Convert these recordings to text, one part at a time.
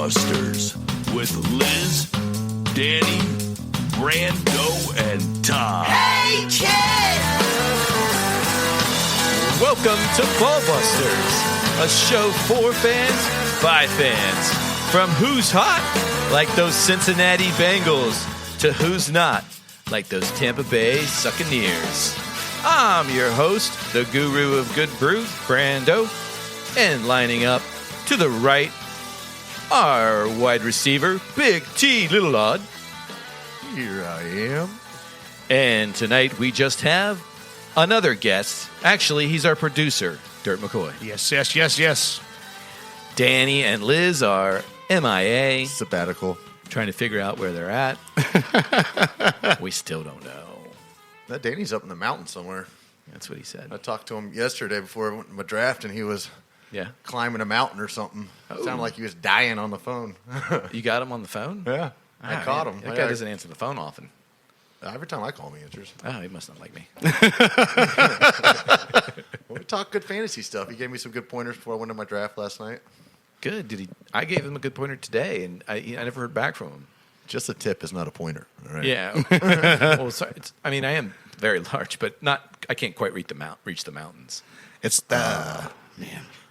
Busters with Liz, Danny, Brando, and Todd. Hey, kid! Welcome to Ballbusters, a show for fans by fans. From who's hot, like those Cincinnati Bengals, to who's not, like those Tampa Bay Buccaneers. I'm your host, the guru of good brew, Brando, and lining up to the right, our wide receiver, Big T Little Odd. Here I am. And tonight we just have another guest. Actually, he's our producer, Dirt McCoy. Yes. Danny and Liz are MIA, Sabbatical. trying to figure out where they're at. We still don't know. That Danny's up in the mountains somewhere. That's what he said. I talked to him yesterday before I went to my draft, and he was climbing a mountain or something. Oh. Sounded like he was dying on the phone. You got him on the phone? Yeah. I caught him. That guy doesn't answer the phone often. Every time I call him, he answers. Oh, he must not like me. Well, we talked good fantasy stuff. He gave me some good pointers before I went to my draft last night. Good. Did he? I gave him a good pointer today, and I never heard back from him. Just a tip is not a pointer. All right? Yeah. Well, sorry. I mean, I am very large, but not. I can't quite reach the mountains. It's man.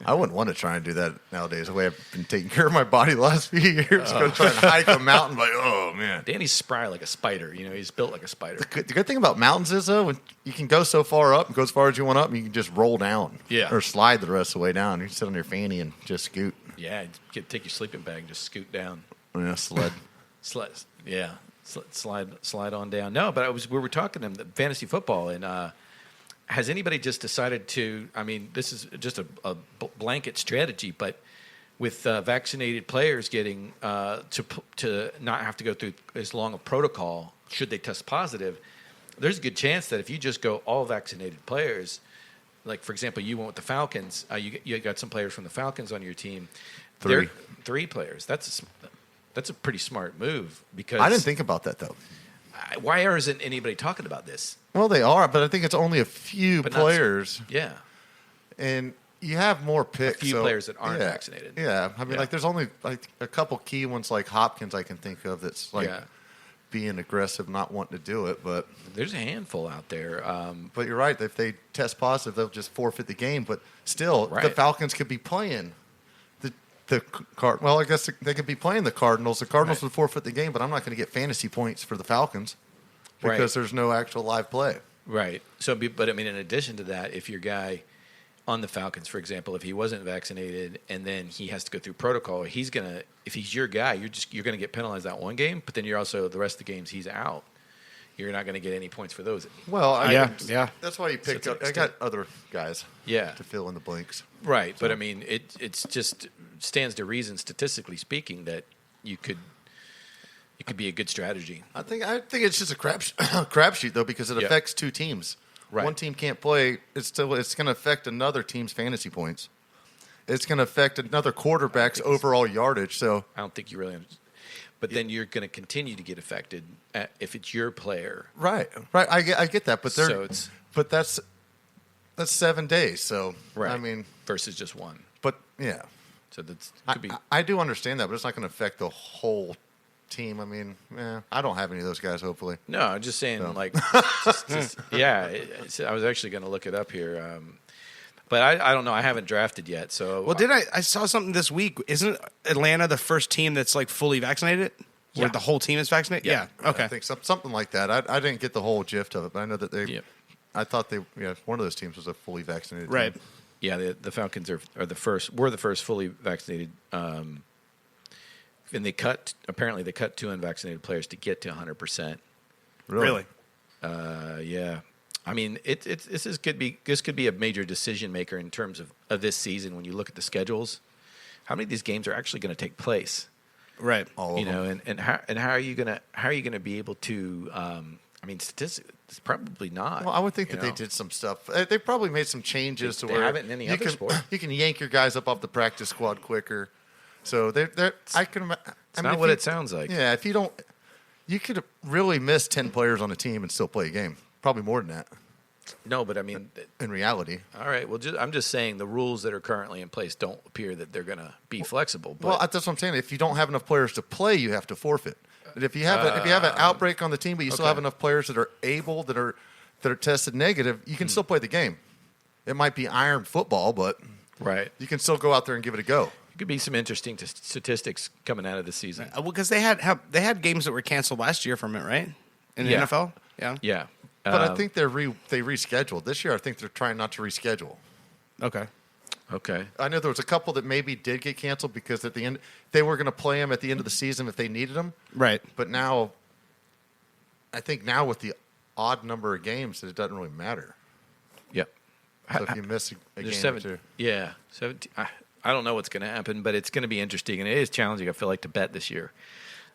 I wouldn't want to try and do that nowadays. The way I've been taking care of my body the last few years, go try and hike a mountain. Like, oh man, Danny's spry like a spider. You know, he's built like a spider. The good thing about mountains is though, when you can go so far up and go as far as you want up, and you can just roll down, or slide the rest of the way down. You can sit on your fanny and just scoot. Yeah, take your sleeping bag and just scoot down. Yeah, sled. Slide on down. No, but we were talking to him fantasy football, and has anybody just decided to? I mean, this is just a blanket strategy, but with vaccinated players getting to not have to go through as long a protocol should they test positive, there's a good chance that if you just go all vaccinated players, like for example, you went with the Falcons, you got some players from the Falcons on your team, three players. That's a pretty smart move because I didn't think about that though. Why isn't anybody talking about this? Well, they are, but I think it's only a few players. Yeah. And you have more picks. A few players that aren't vaccinated. Yeah. I mean, like, there's only like a couple key ones like Hopkins I can think of that's like being aggressive, not wanting to do it. But there's a handful out there. But you're right. If they test positive, they'll just forfeit the game. But still, the Falcons could be playing well, I guess they could be playing the Cardinals. The Cardinals would forfeit the game, but I'm not going to get fantasy points for the Falcons because there's no actual live play. Right. So, but I mean, in addition to that, if your guy on the Falcons, for example, if he wasn't vaccinated and then he has to go through protocol, if he's your guy, you're going to get penalized that one game, but then you're also the rest of the games he's out. You're not going to get any points for those. Well, that's why you picked up. I got other guys to fill in the blanks. Right, so. But I mean, it's just stands to reason, statistically speaking, that it could be a good strategy. I think it's just a crapshoot though, because it affects two teams. Right. One team can't play. It's going to affect another team's fantasy points. It's going to affect another quarterback's overall yardage. So I don't think you really understand. But then you're going to continue to get affected if it's your player. Right. I get that, but that's 7 days. So I mean, versus just one. But yeah, so I do understand that, but it's not going to affect the whole team. I mean, I don't have any of those guys. Hopefully, no. I'm just saying, like, I was actually going to look it up here. But I don't know. I haven't drafted yet. So I saw something this week. Isn't Atlanta the first team that's like fully vaccinated? Where the whole team is vaccinated? Yeah. Okay. I think something like that. I didn't get the whole gist of it, but I know that they. Yep. I thought one of those teams was a fully vaccinated team. Yeah, the Falcons are the first. Were the first fully vaccinated. And they cut 2 unvaccinated players to get to 100%. Really? Yeah. I mean, this could be a major decision maker in terms of this season when you look at the schedules. How many of these games are actually going to take place? Right. All of them. And how are you gonna be able to? I mean, statistics probably not. Well, I would think that they did some stuff. They probably made some changes to where haven't in any other sport. You can yank your guys up off the practice squad quicker. So I can. It's not what it sounds like. Yeah, if you don't, you could really miss 10 players on a team and still play a game. Probably more than that. No, but I mean, in reality. All right. Well, I'm just saying the rules that are currently in place don't appear that they're going to be flexible. But, well, that's what I'm saying. If you don't have enough players to play, you have to forfeit. But if you have an outbreak on the team, but you still have enough players that are able that are tested negative, you can still play the game. It might be iron football, but you can still go out there and give it a go. It could be some interesting statistics coming out of the season. Well, because they had games that were canceled last year from it, right? In the NFL, yeah. But I think they rescheduled this year. I think they're trying not to reschedule. Okay. I know there was a couple that maybe did get canceled because at the end they were going to play them at the end of the season if they needed them. Right. But now, I think now with the odd number of games, it doesn't really matter. Yep. So if you miss a game or two. Yeah. 17. I don't know what's going to happen, but it's going to be interesting, and it is challenging, I feel like, to bet this year.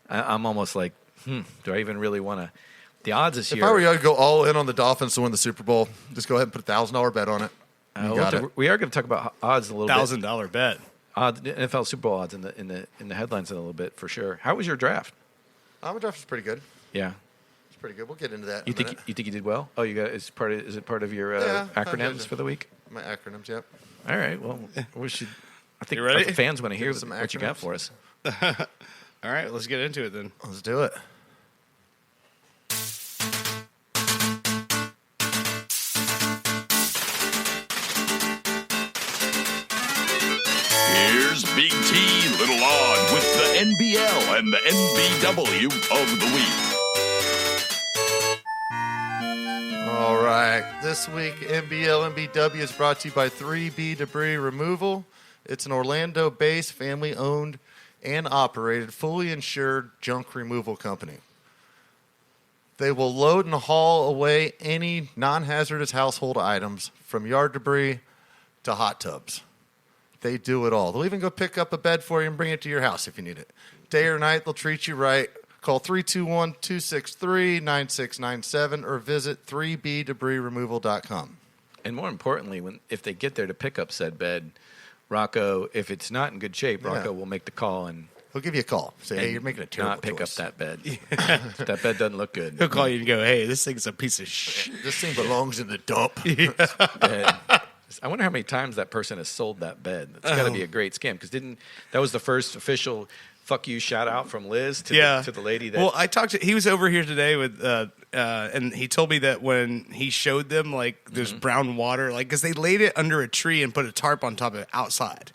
I'm almost like, do I even really want to? The odds this year. If I were you, I'd go all in on the Dolphins to win the Super Bowl. Just go ahead and put $1,000 bet on it. We are going to talk about odds a little bit. $1,000 bet. NFL Super Bowl odds in the headlines in a little bit for sure. How was your draft? My draft was pretty good. Yeah. It's pretty good. We'll get into that. You think you did well? Oh, is it part of your acronyms for the week? My acronyms, yep. All right. Well, we should. I think ready? the fans want to hear what you got for us. All right, let's get into it then. Let's do it. Here's Big T, Little Odd with the NBL and the NBW of the week. All right. This week, NBL NBW is brought to you by 3B Debris Removal. It's an Orlando-based, family-owned and operated, fully insured junk removal company. They will load and haul away any non-hazardous household items, from yard debris to hot tubs. They do it all. They'll even go pick up a bed for you and bring it to your house if you need it. Day or night, they'll treat you right. Call 321-263-9697 or visit 3bdebrisremoval.com. And more importantly, if they get there to pick up said bed, Rocco, if it's not in good shape, Rocco will make the call and he'll give you a call. Say, hey, you're making a terrible not pick choice. up that bed. That bed doesn't look good. He'll call you and go, hey, this thing's a piece of shit. This thing belongs in the dump. I wonder how many times that person has sold that bed. It's got to be a great scam because that was the first official fuck you shout out from Liz to the lady that. Well, he was over here today with and he told me that when he showed them like there's brown water, like because they laid it under a tree and put a tarp on top of it outside.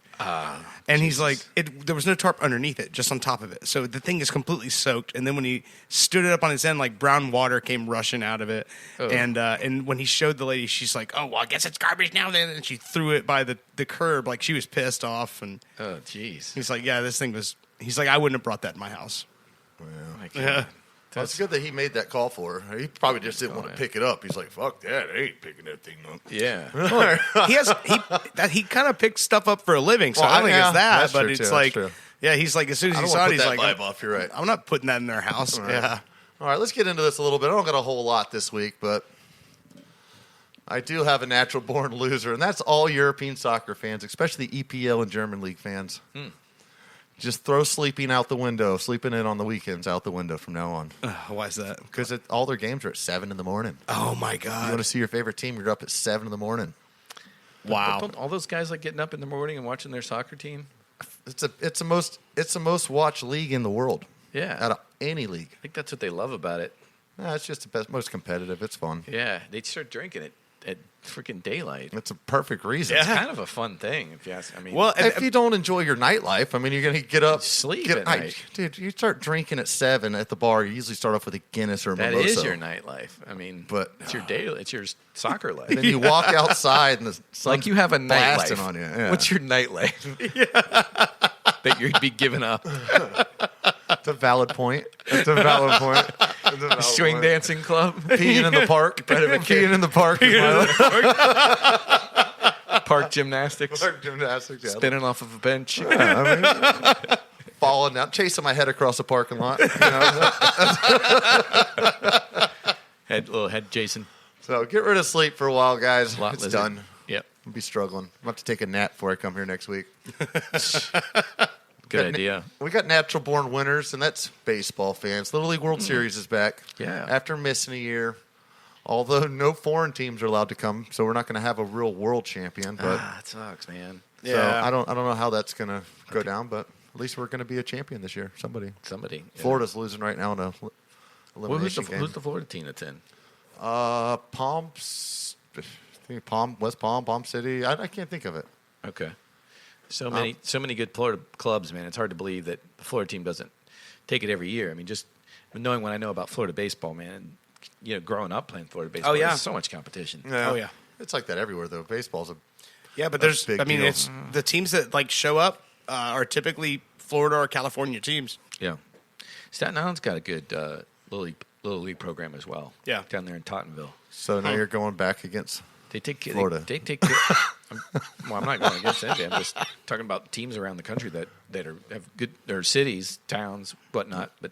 And he's like, there was no tarp underneath it, just on top of it. So the thing is completely soaked. And then when he stood it up on its end, like brown water came rushing out of it. Oh. And when he showed the lady, she's like, oh, well, I guess it's garbage now then. And she threw it by the curb like she was pissed off. And oh, jeez. He's like, yeah, this thing was. He's like, I wouldn't have brought that in my house. Well, well, it's good that he made that call for her. He probably just didn't want to pick it up. He's like, fuck that. I ain't picking that thing up. Yeah. Well, he kind of picks stuff up for a living, so I don't think it's that. But it's like, yeah, he's like, as soon as he saw it, he's like, vibe off. You're right. I'm not putting that in their house. All right. Yeah. All right, let's get into this a little bit. I don't got a whole lot this week, but I do have a natural-born loser, and that's all European soccer fans, especially the EPL and German league fans. Just throw sleeping out the window, sleeping in on the weekends out the window from now on. Why is that? Because all their games are at 7 in the morning. Oh, my God. You want to see your favorite team, you're up at 7 in the morning. Wow. Don't all those guys like getting up in the morning and watching their soccer team? It's the most watched league in the world. Yeah. Out of any league. I think that's what they love about it. It's just the best, most competitive. It's fun. Yeah. They start drinking it at freaking daylight. It's a perfect reason. It's kind of a fun thing, if you ask. I mean, well, if you don't enjoy your nightlife, I mean, you're going to get up, sleep at night. Dude, you start drinking at 7 at the bar. You usually start off with a Guinness or a mimosa. That is your nightlife. I mean, but it's your day. It's your soccer life. And then you walk outside and the sun's like you have a blasting nightlife on you. Yeah. What's your nightlife? That you'd be giving up. It's a valid point. It's a valid point. Swing dancing club. Peeing in the park. Peeing in the park. Park gymnastics. Park gymnastics, yeah. Spinning off of a bench. Yeah, I mean, falling down, chasing my head across the parking lot. You know? Little head Jason. So get rid of sleep for a while, guys. Lot it's lizard. done. Yep. I'll be struggling. I'm going to have to take a nap before I come here next week. Good idea. We got natural born winners, and that's baseball fans. Little League World Series is back. Yeah. After missing a year. Although no foreign teams are allowed to come, so we're not going to have a real world champion. But it sucks, man. So I don't know how that's going to go down, but at least we're going to be a champion this year. Somebody. Yeah. Florida's losing right now in a elimination game. Who's the Florida team that's in? West Palm, Palm City. I can't think of it. Okay. So many good Florida clubs, man. It's hard to believe that the Florida team doesn't take it every year. I mean, just knowing what I know about Florida baseball, man. Growing up playing Florida baseball, there's so much competition. Yeah. Oh yeah, it's like that everywhere though. Baseball's but there's. Big I mean, deal. it's the teams that like show up are typically Florida or California teams. Yeah, Staten Island's got a good little league program as well. Yeah, down there in Tottenville. So now you're going back against Florida. They take care. I'm not going against anybody. I'm just talking about teams around the country that have good, or cities, towns, whatnot. But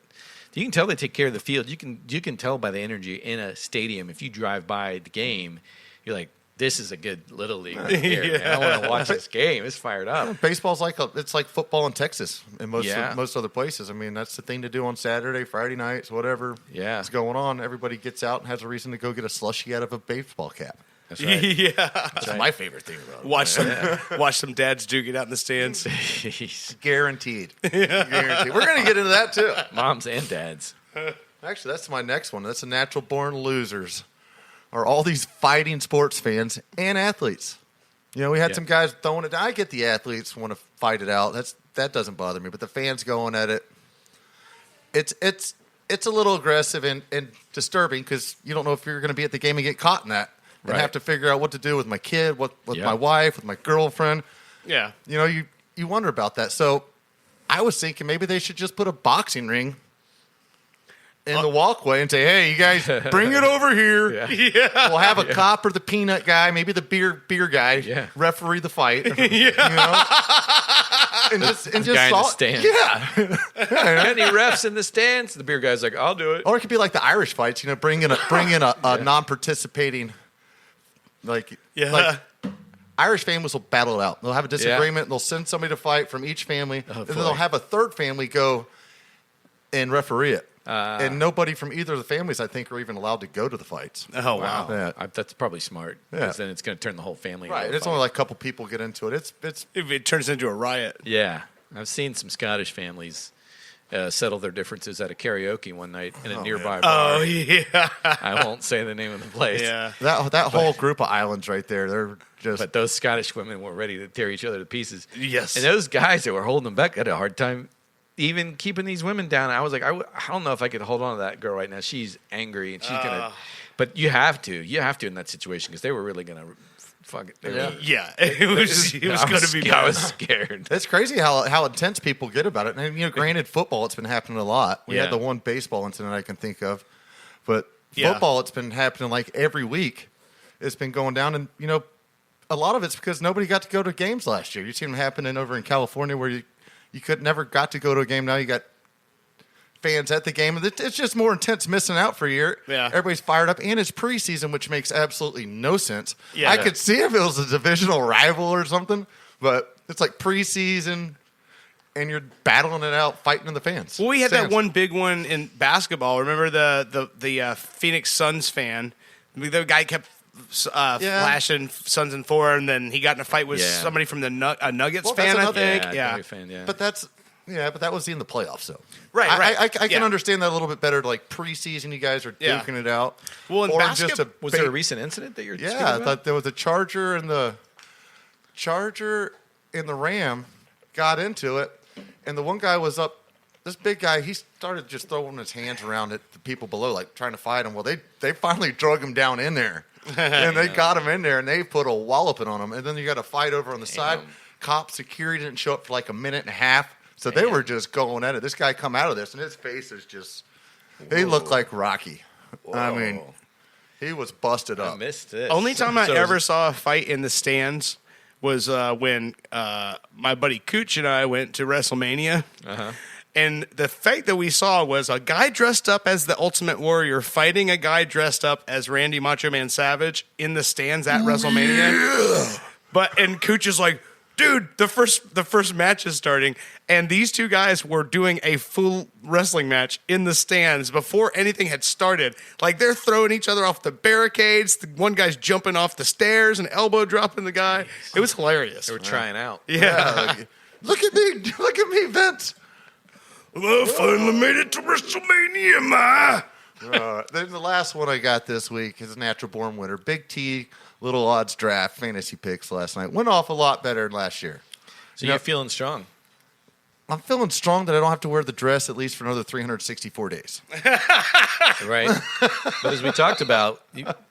you can tell they take care of the field. You can tell by the energy in a stadium. If you drive by the game, you're like, this is a good little league right here. Yeah. I want to watch this game. It's fired up. Baseball's it's like football in Texas and most other places. I mean, that's the thing to do on Saturday, Friday nights, whatever is going on. Everybody gets out and has a reason to go get a slushie out of a baseball cap. That's right. Yeah, that's my favorite thing about it. Watch some dads duke it out in the stands. Guaranteed. Guaranteed. We're going to get into that too. Moms and dads. Actually, that's my next one. That's the natural born losers. Are all these fighting sports fans and athletes. We had some guys throwing it. I get the athletes want to fight it out. That doesn't bother me. But the fans going at it, it's a little aggressive and disturbing because you don't know if you're going to be at the game and get caught in that. And have to figure out what to do with my kid, with my wife, with my girlfriend. Yeah. You wonder about that. So I was thinking maybe they should just put a boxing ring in the walkway and say, hey, you guys, bring it over here. Yeah. We'll have a cop or the peanut guy, maybe the beer guy, referee the fight. And just guy in the stands. Yeah. Any refs in the stands? The beer guy's like, I'll do it. Or it could be like the Irish fights, bring in a non-participating, like Irish families will battle it out. They'll have a disagreement. They'll send somebody to fight from each family, and then they'll have a third family go and referee it. And nobody from either of the families, I think, are even allowed to go to the fights. Oh, wow. Yeah. That's probably smart. Because then it's going to turn the whole family into a It's fight. only like a couple people get into it. It turns into a riot. Yeah. I've seen some Scottish families settle their differences at a karaoke one night in a nearby bar. Oh, yeah. I won't say the name of the place. Yeah. That whole group of islands right there, they're just... But those Scottish women were ready to tear each other to pieces. Yes. And those guys that were holding them back had a hard time even keeping these women down. I was like, I don't know if I could hold on to that girl right now. She's angry and she's gonna. But you have to in that situation because they were really gonna fuck it. It was going to be bad. I was scared. It's crazy how intense people get about it. And granted, football, it's been happening a lot. We had the one baseball incident I can think of, but football, it's been happening like every week. It's been going down, and a lot of it's because nobody got to go to games last year. You see them happening over in California where you never got to go to a game. Now you got fans at the game. It's just more intense missing out for a year. Yeah. Everybody's fired up, and it's preseason, which makes absolutely no sense. Yeah. I could see if it was a divisional rival or something, but it's like preseason, and you're battling it out, fighting in the fans. Well, we had that one big one in basketball. Remember the Phoenix Suns fan? The guy kept flashing Suns in 4, and then he got in a fight with somebody from the Nuggets fan, I think. But that was in the playoffs, though. Right. I can understand that a little bit better. Like preseason, you guys are duking it out. Well, in basketball, was there a recent incident that you're? Yeah, I thought there was a Charger and the Ram got into it, and the one guy was up. This big guy, he started just throwing his hands around at the people below, like trying to fight him. Well, they finally drug him down in there. And they got him in there, and they put a walloping on him. And then you got a fight over on the side. Cop security didn't show up for like a minute and a half. So they were just going at it. This guy come out of this, and his face is just... He looked like Rocky. Whoa. I mean, he was busted up. I missed it. Only time I ever saw a fight in the stands was when my buddy Cooch and I went to WrestleMania. Uh-huh. And the fight that we saw was a guy dressed up as the Ultimate Warrior fighting a guy dressed up as Randy Macho Man Savage in the stands at WrestleMania. And Cooch is like, dude, the first match is starting, and these two guys were doing a full wrestling match in the stands before anything had started. Like, they're throwing each other off the barricades. The one guy's jumping off the stairs and elbow dropping the guy. It was hilarious. They were trying out. Yeah. Look at me, Vince. Well, finally made it to WrestleMania, ma. Then the last one I got this week is a natural born winner. Big T, little odds draft, fantasy picks last night. Went off a lot better than last year. So you're feeling strong. I'm feeling strong that I don't have to wear the dress at least for another 364 days. Right. But as we talked about,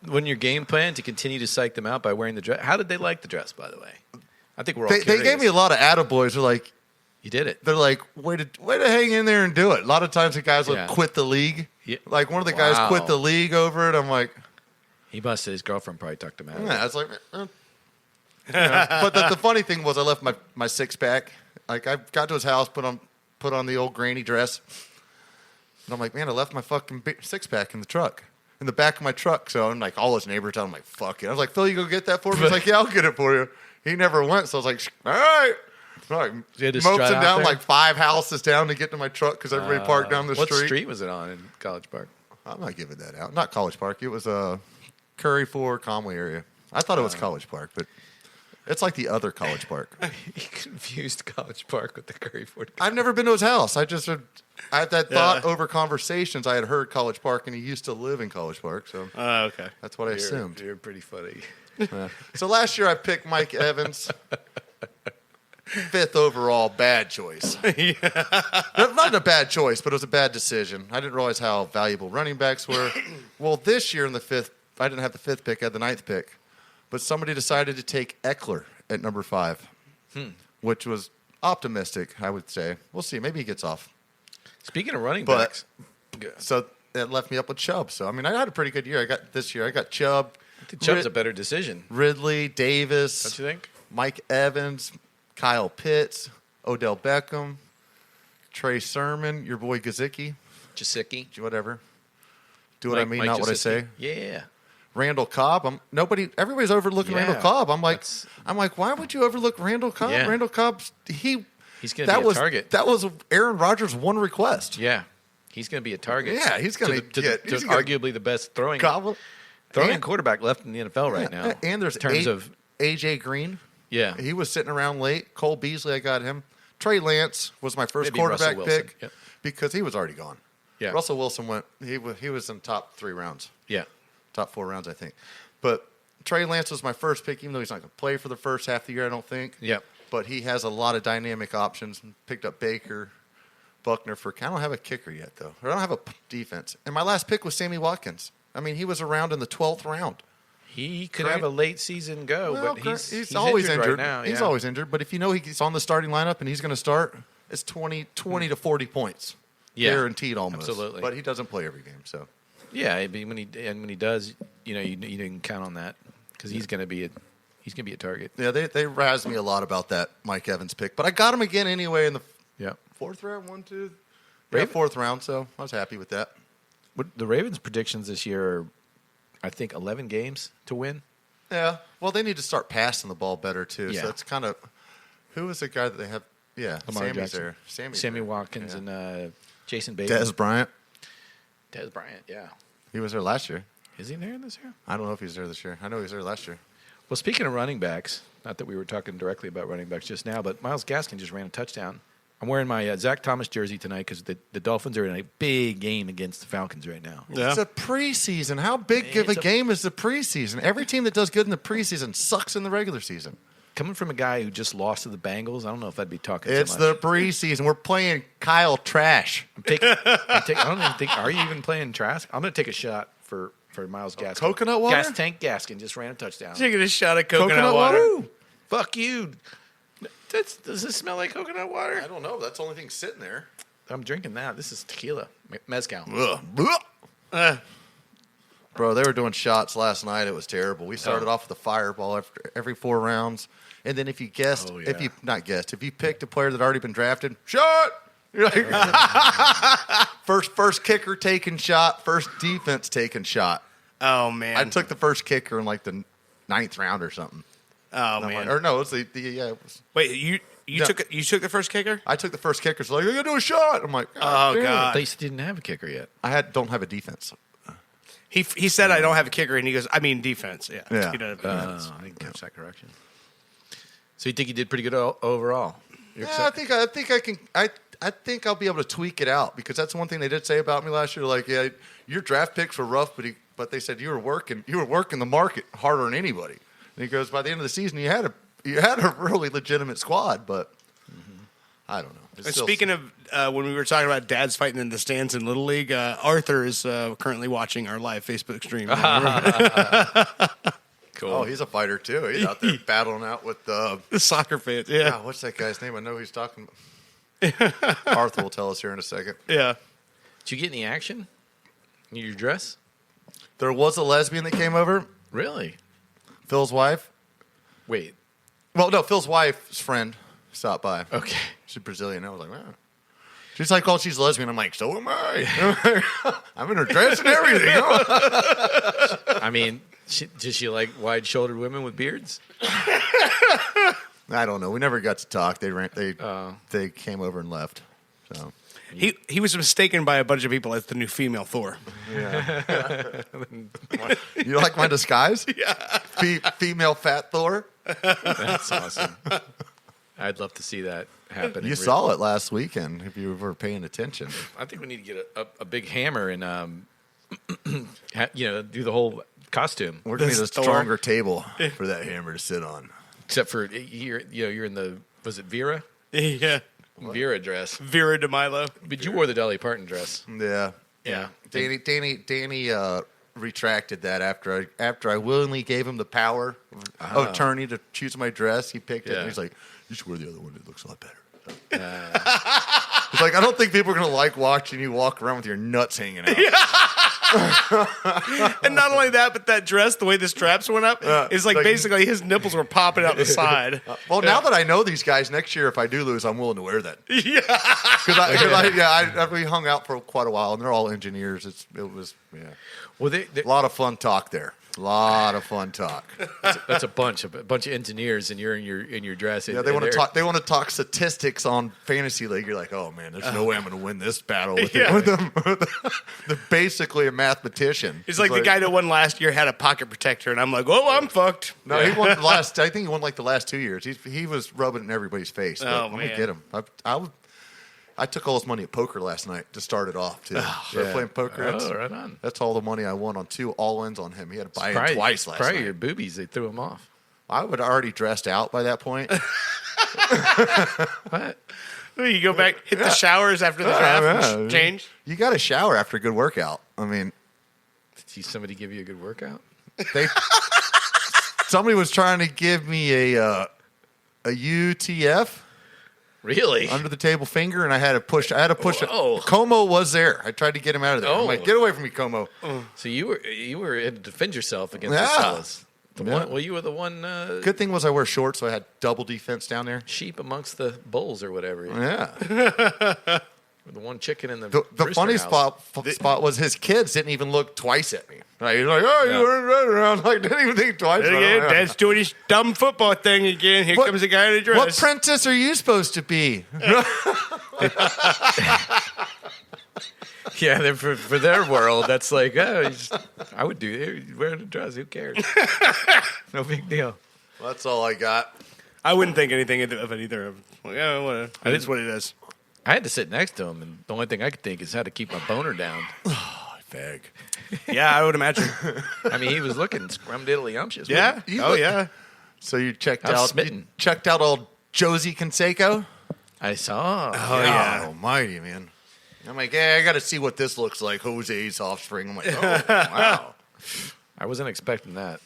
when your game plan to continue to psych them out by wearing the dress, how did they like the dress, by the way? I think we're all They gave me a lot of attaboys. They're like, you did it. They're like, way to hang in there and do it. A lot of times the guys will quit the league. Yeah. Like one of the guys quit the league over it. I'm like, he must have, his girlfriend probably talked him out. Yeah, I was like, But the funny thing was, I left my six pack. Like I got to his house, put on the old granny dress, and I'm like, man, I left my fucking six pack in the truck, in the back of my truck. So I'm like, all his neighbors, I'm like, fuck it. I was like, Phil, you go get that for me. He's like, yeah, I'll get it for you. He never went, so I was like, all right. Like, mopsing down like 5 houses down to get to my truck because everybody parked down the street. What street was it on in College Park? I'm not giving that out. Not College Park. It was Curry Ford, Conway area. I thought it was College Park, but it's like the other College Park. He confused College Park with the Curry Ford. I've never been to his house. I had that thought over conversations. I had heard College Park, and he used to live in College Park. So okay. That's what I assumed. You're pretty funny. So last year I picked Mike Evans. 5th overall, bad choice. Not a bad choice, but it was a bad decision. I didn't realize how valuable running backs were. Well, this year in the 5th, I didn't have the 5th pick, I had the 9th pick. But somebody decided to take Eckler at number 5, which was optimistic, I would say. We'll see. Maybe he gets off. Speaking of running backs. So that left me up with Chubb. So, I mean, I had a pretty good year. I got Chubb. I think Chubb's a better decision. Ridley, Davis. Don't you think? Mike Evans, Kyle Pitts, Odell Beckham, Trey Sermon, your boy Gesicki. Whatever. Do what I mean, not what I say. Yeah. Randall Cobb. Everybody's overlooking Randall Cobb. I'm like, why would you overlook Randall Cobb? Yeah. Randall Cobb, he's going to be a target. That was Aaron Rodgers' one request. Yeah. He's going to be a target. Yeah, he's going to get arguably the best throwing quarterback left in the NFL right now. And there's AJ Green. Yeah. He was sitting around late. Cole Beasley, I got him. Trey Lance was my first quarterback pick because he was already gone. Yeah. Russell Wilson went, he was in the top 3 rounds. Yeah. Top 4 rounds, I think. But Trey Lance was my first pick, even though he's not going to play for the first half of the year, I don't think. Yeah. But he has a lot of dynamic options. Picked up Baker, Buckner for, I don't have a kicker yet, though. I don't have a defense. And my last pick was Sammy Watkins. I mean, he was around in the 12th round. He could have a late season go, but he's always injured right now. He's always injured. But if you know he's on the starting lineup and he's going to start, it's 20 to 40 points. Yeah. Guaranteed almost. Absolutely. But he doesn't play every game, so. Yeah, when he does, you can count on that because he's going to be a target. Yeah, they razzed me a lot about that Mike Evans pick, but I got him again anyway in the 4th round, 1, 2, 4th round, so I was happy with that. The Ravens' predictions this year are, I think, 11 games to win. Yeah, well, they need to start passing the ball better too. Yeah. So it's kind of who is the guy that they have? Yeah, Lamar Sammy's Jackson. there. Sammy Watkins and Jason Bateman. Dez Bryant. Yeah. He was there last year. Is he there this year? I don't know if he's there this year. I know he was there last year. Well, speaking of running backs, not that we were talking directly about running backs just now, but Myles Gaskin just ran a touchdown. I'm wearing my Zach Thomas jersey tonight because the Dolphins are in a big game against the Falcons right now. Yeah. It's a preseason. How big of a game is the preseason? Every team that does good in the preseason sucks in the regular season. Coming from a guy who just lost to the Bengals, I don't know if I'd be talking It's so much. The preseason. We're playing Kyle Trash. I don't even think, are you even playing Trash? I'm going to take a shot for Myles Gaskin. Coconut water? Tank Gaskin just ran a touchdown. Taking a shot of coconut water? Fuck you. Does this smell like coconut water? I don't know. That's the only thing sitting there. I'm drinking that. This is tequila. Mezcal. Bro, they were doing shots last night. It was terrible. We started off with a fireball after every 4 rounds. And then if you guessed, if you picked a player that had already been drafted, shot! You're like, first kicker taking shot, first defense taking shot. Oh, man. I took the first kicker in like the 9th round or something. Oh man! Or no, it was it was, Wait, you took the first kicker? I took the first kicker. So like, I got to do a shot. I'm like, oh god! They didn't have a kicker yet. Don't have a defense. He said I don't have a kicker, and he goes, I mean defense. Yeah. Yeah. He doesn't have defense. I didn't catch that correction. So you think you did pretty good overall? I think I'll be able to tweak it out because that's one thing they did say about me last year. Like, yeah, your draft picks were rough, but they said you were working the market harder than anybody. And he goes, by the end of the season, you had a really legitimate squad, but I don't know. And speaking of when we were talking about dads fighting in the stands in Little League, Arthur is currently watching our live Facebook stream. Cool. Oh, he's a fighter too. He's out there battling out with the soccer fans. Yeah. God, what's that guy's name? I know he's talking about. Arthur will tell us here in a second. Yeah. Did you get any action in your dress? There was a lesbian that came over. Really? Phil's wife. Wait. Well, no, Phil's wife's friend stopped by. Okay. She's Brazilian. I was like, wow. She's like, oh, she's a lesbian. I'm like, so am I. I'm in her dress and everything. I mean, does she like wide-shouldered women with beards? I don't know. We never got to talk. They came over and left. So he was mistaken by a bunch of people as the new female Thor. Yeah. You like my disguise? Yeah. Female fat Thor. That's awesome. I'd love to see that happen. You saw it last weekend if you were paying attention. I think we need to get a big hammer and do the whole costume. We're gonna need a stronger table for that hammer to sit on. Except for you're in the, was it Vera? Yeah. Vera dress. Vera DeMilo. But you wore the Dolly Parton dress. Yeah. Yeah. Danny retracted that after I willingly gave him the power of attorney to choose my dress. He picked it. And he's like, you should wear the other one. It looks a lot better. He's like, I don't think people are going to like watching you walk around with your nuts hanging out. And not only that, but that dress, the way the straps went up, is like basically his nipples were popping out the side. Well, now that I know these guys, next year if I do lose, I'm willing to wear that. Yeah. Because we hung out for quite a while, and they're all engineers. It was Well, a lot of fun talk there. A lot of fun talk. That's a bunch of engineers, and you're in your dress. Yeah, they want to talk. They want to talk statistics on fantasy league. You're like, oh man, there's no way I'm going to win this battle with them. They're basically a mathematician. It's like the guy that won last year had a pocket protector, and I'm like, oh, I'm fucked. No, he won the last. I think he won like the last 2 years. He was rubbing it in everybody's face. Oh man, man, let me get him. I took all his money at poker last night to start it off, too. Started playing poker. Right on. That's all the money I won on 2 all-ins on him. He had to buy it twice last night. Probably your boobies, they threw him off. I would have already dressed out by that point. What? You go back, hit the showers after the draft, and change? You got to shower after a good workout. I mean. Did somebody give you a good workout? Somebody was trying to give me a UTF. Really? Under the table finger, and I had to push. Whoa. Como was there. I tried to get him out of there. I'm like, get away from me, Como. So you were in to defend yourself against the fellas. You were the one. Good thing was I wear shorts, so I had double defense down there. Sheep amongst the bulls or whatever. Yeah. The one chicken in the funny spot was his kids didn't even look twice at me. Like, he's like, oh, you weren't right around. Like, didn't even think twice. Dad's doing his dumb football thing again. Here comes a guy in a dress. What princess are you supposed to be? Yeah, for their world, that's like, I would do it. Wearing a dress, who cares? No big deal. Well, that's all I got. I wouldn't think anything of it either. Like, whatever. It is what it is. I had to sit next to him, and the only thing I could think is how to keep my boner down. Fag. Yeah, I would imagine. I mean, he was looking scrum-diddly-umptious. Yeah? Yeah. So you checked I was out smitten. You checked out old Josie Canseco? I saw. Oh, yeah. Almighty, man. I'm like, I got to see what this looks like, Jose's offspring. I'm like, oh, wow. I wasn't expecting that.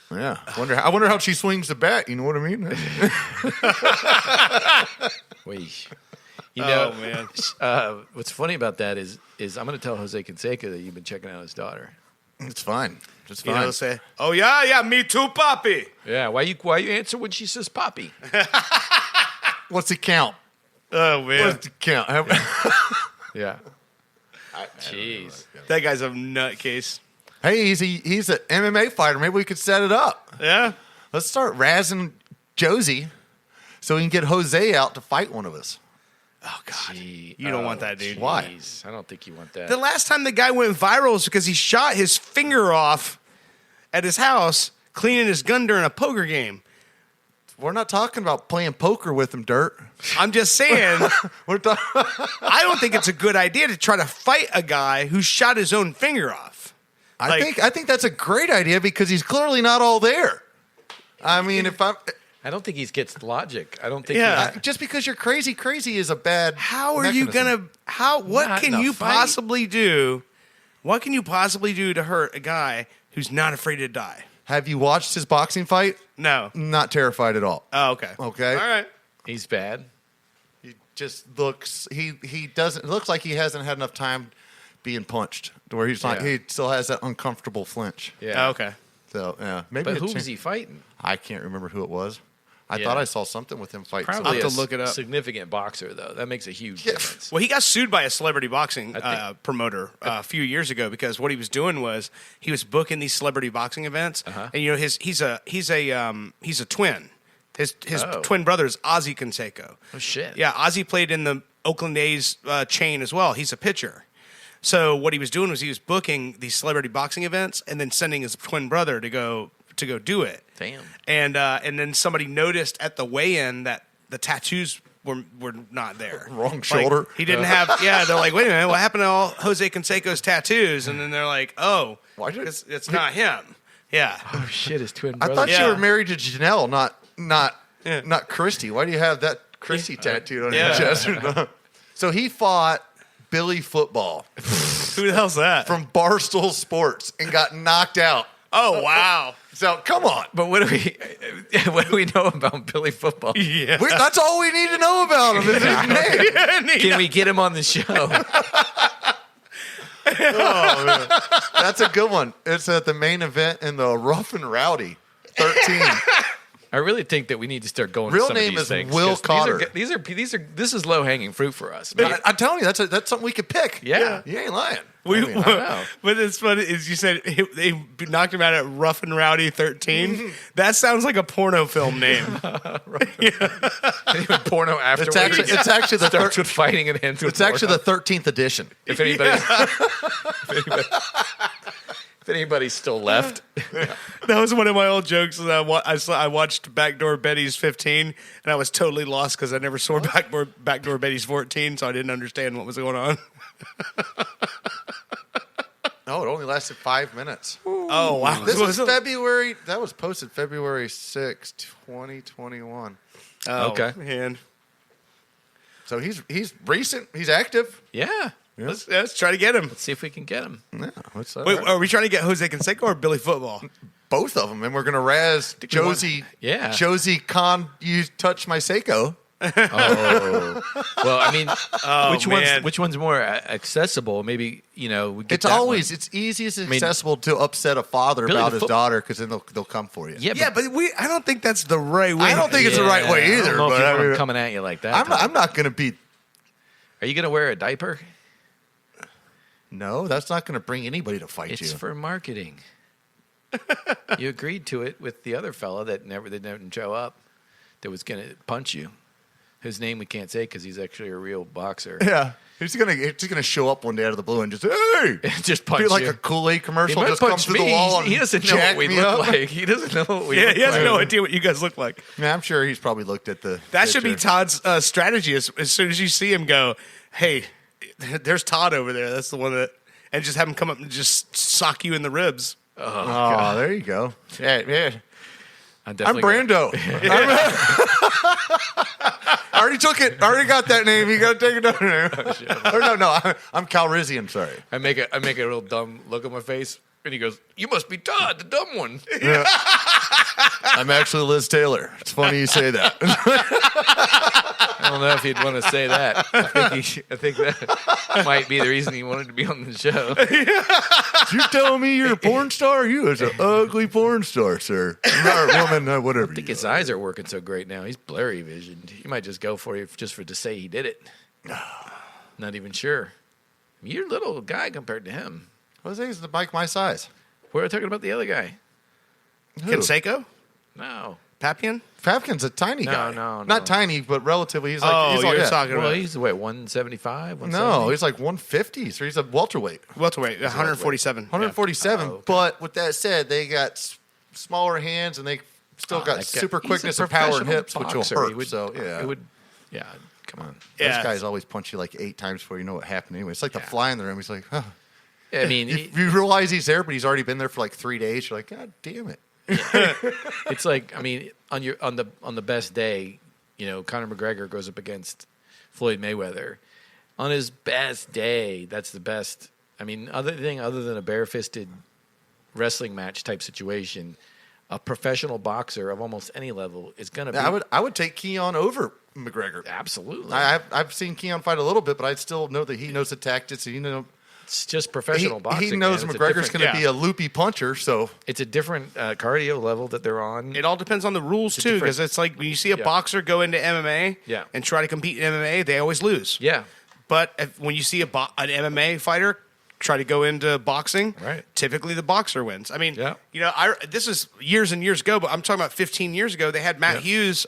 Yeah. I wonder how she swings the bat. You know what I mean? Wait. You know, man. What's funny about that is I'm going to tell Jose Canseco that you've been checking out his daughter. It's fine. It's fine. You know, say, oh, yeah, me too, Poppy. Yeah, why you answer when she says Poppy? What's the count? Oh, man. What's the count? Yeah. Jeez. That guy's a nutcase. Hey, he's an MMA fighter. Maybe we could set it up. Yeah. Let's start razzing Josie so we can get Jose out to fight one of us. Oh, God. Gee, You don't want that, dude. Why? I don't think you want that. The last time the guy went viral is because he shot his finger off at his house cleaning his gun during a poker game. We're not talking about playing poker with him, Dirt. I'm just saying, We're talking. I don't think it's a good idea to try to fight a guy who shot his own finger off. I think that's a great idea because he's clearly not all there. I mean, I don't think he gets logic. I don't think. Yeah. just because you're crazy is a bad. How are you mechanism. gonna? What Not can in a you fight. possibly do? What can you possibly do to hurt a guy who's not afraid to die? Have you watched his boxing fight? No. Not terrified at all. Oh, okay. Okay. All right. He's bad. He just looks. He doesn't. It looks like he hasn't had enough time being punched to where he's not. Yeah. He still has that uncomfortable flinch. Yeah. Oh, okay. So yeah, maybe. But who was he fighting? I can't remember who it was. I Yeah. thought I saw something with him fight. Probably have a to look it up. significant boxer, though. That makes a huge difference. Well, he got sued by a celebrity boxing I think- promoter a few years ago because what he was doing was he was booking these celebrity boxing events, and he's a twin. His Oh. twin brother is Ozzy Canseco. Oh, shit. Yeah, Ozzy played in the Oakland A's chain as well. He's a pitcher. So what he was doing was he was booking these celebrity boxing events and then sending his twin brother to go do it. Damn. And then somebody noticed at the weigh-in that the tattoos were not there. Wrong Like, shoulder. he didn't have. Yeah, they're like, wait a minute, what happened to all Jose Canseco's tattoos? And then they're like, oh, Why did- it's not him. Yeah. Oh shit, his twin I brother. thought Yeah. you were married to Janelle, not Yeah. Christy. Why do you have that Christy tattooed on Yeah. your chest? So he fought Billy Football Who the hell's that? from Barstool Sports and got knocked out. Oh wow. So come on. But what do we know about Billy Football? Yeah. That's all we need to know about him is his name. Can we get him on the show? Oh, man. That's a good one. It's at the main event in the Rough and Rowdy 13. I really think that we need to start going. Real to some name of these is things, Will 'cause Cotter. These are this is low hanging fruit for us. I'm telling you, that's something we could pick. Yeah. You ain't lying. We, I know. but it's funny is you said they knocked him out at Rough and Rowdy 13. That sounds like a porno film name. Porno afterwards. It's actually the starts with fighting and ends with It's actually porno. the 13th edition. If anybody's still left. That was one of my old jokes. I watched Backdoor Betty's 15, and I was totally lost because I never saw Backdoor Betty's 14, so I didn't understand what was going on. No, it only lasted 5 minutes. Oh, wow. This was February. That was posted February 6, 2021. Oh, Okay. Man. So he's recent. He's active. Yeah. Let's try to get him. Let's see if we can get him. Yeah, that's all Wait, right. are we trying to get Jose Canseco or Billy Football? Both of them, and we're gonna razz Josie. Yeah. Josie Con, you touch my Seiko. Oh. Well, I mean, man. which one's more accessible? Maybe, we get It's that always one. it's easiest and mean, accessible to upset a father Billy about the his daughter because then they'll come for you. Yeah, But I don't think that's the right way. I don't think it's the right way I either. don't know if But you I want mean, him coming at you like that. I'm not gonna be. Are you going to wear a diaper? No, that's not gonna bring anybody to fight It's you. for marketing. You agreed to it with the other fella that didn't show up, that was going to punch you. Whose name we can't say because he's actually a real boxer. Yeah, he's gonna show up one day out of the blue and just hey, Just punch be like you. a Kool-Aid He commercial. might Just come punch through the me. wall. And He doesn't know jack what we me look up. like. He doesn't know what we Yeah, look he has like. no idea what you guys look like. Yeah, I'm sure he's probably looked at the. That should be picture. Todd's strategy. As soon as you see him, go, hey, there's Todd over there. That's the one that, and just have him come up and just sock you in the ribs. Oh, there you go. Yeah. I'm definitely Brando. I already took it. I already got that name. You got to take another name. Or no. I'm Calrissian. Sorry. I make a real dumb look on my face, and he goes, "You must be Todd, the dumb one." Yeah. I'm actually Liz Taylor. It's funny you say that. I don't know if he'd want to say that. I think that might be the reason he wanted to be on the show. You telling me you're a porn star? You is an ugly porn star, sir. Or woman, whatever. I think his eyes are working so great now. He's blurry visioned. He might just go for you just to say he did it. Not even sure. You're a little guy compared to him. Jose's the bike my size. We're talking about the other guy. Who? Canseco? No. Papian? Fafkin's a tiny guy. No. Not tiny, but relatively. He's you're talking Well, about... he's, 175? No, he's like 150. So he's a welterweight. 147. 147. Okay. But with that said, they got smaller hands and they still got super quickness and power and hips, which will hurt. Yeah, come on. Those guys always punch you like 8 times before you know what happened anyway. It's like the fly in the room. He's like, oh. I mean, you realize he's there, but he's already been there for like 3 days. You're like, God damn it. It's like, I mean, on the best day, Conor McGregor goes up against Floyd Mayweather. On his best day, that's the best. I mean, other than a bare-fisted wrestling match type situation, a professional boxer of almost any level is going to be. I would take Keon over McGregor. Absolutely. I've seen Keon fight a little bit, but I still know that he knows the tactics. It's just professional boxing. He knows McGregor's going to be a loopy puncher, so it's a different cardio level that they're on. It all depends on the rules too, because it's like when you see a boxer go into MMA and try to compete in MMA, they always lose. Yeah, but when you see an MMA fighter try to go into boxing, typically the boxer wins. I mean, this is years and years ago, but I'm talking about 15 years ago. They had Matt Hughes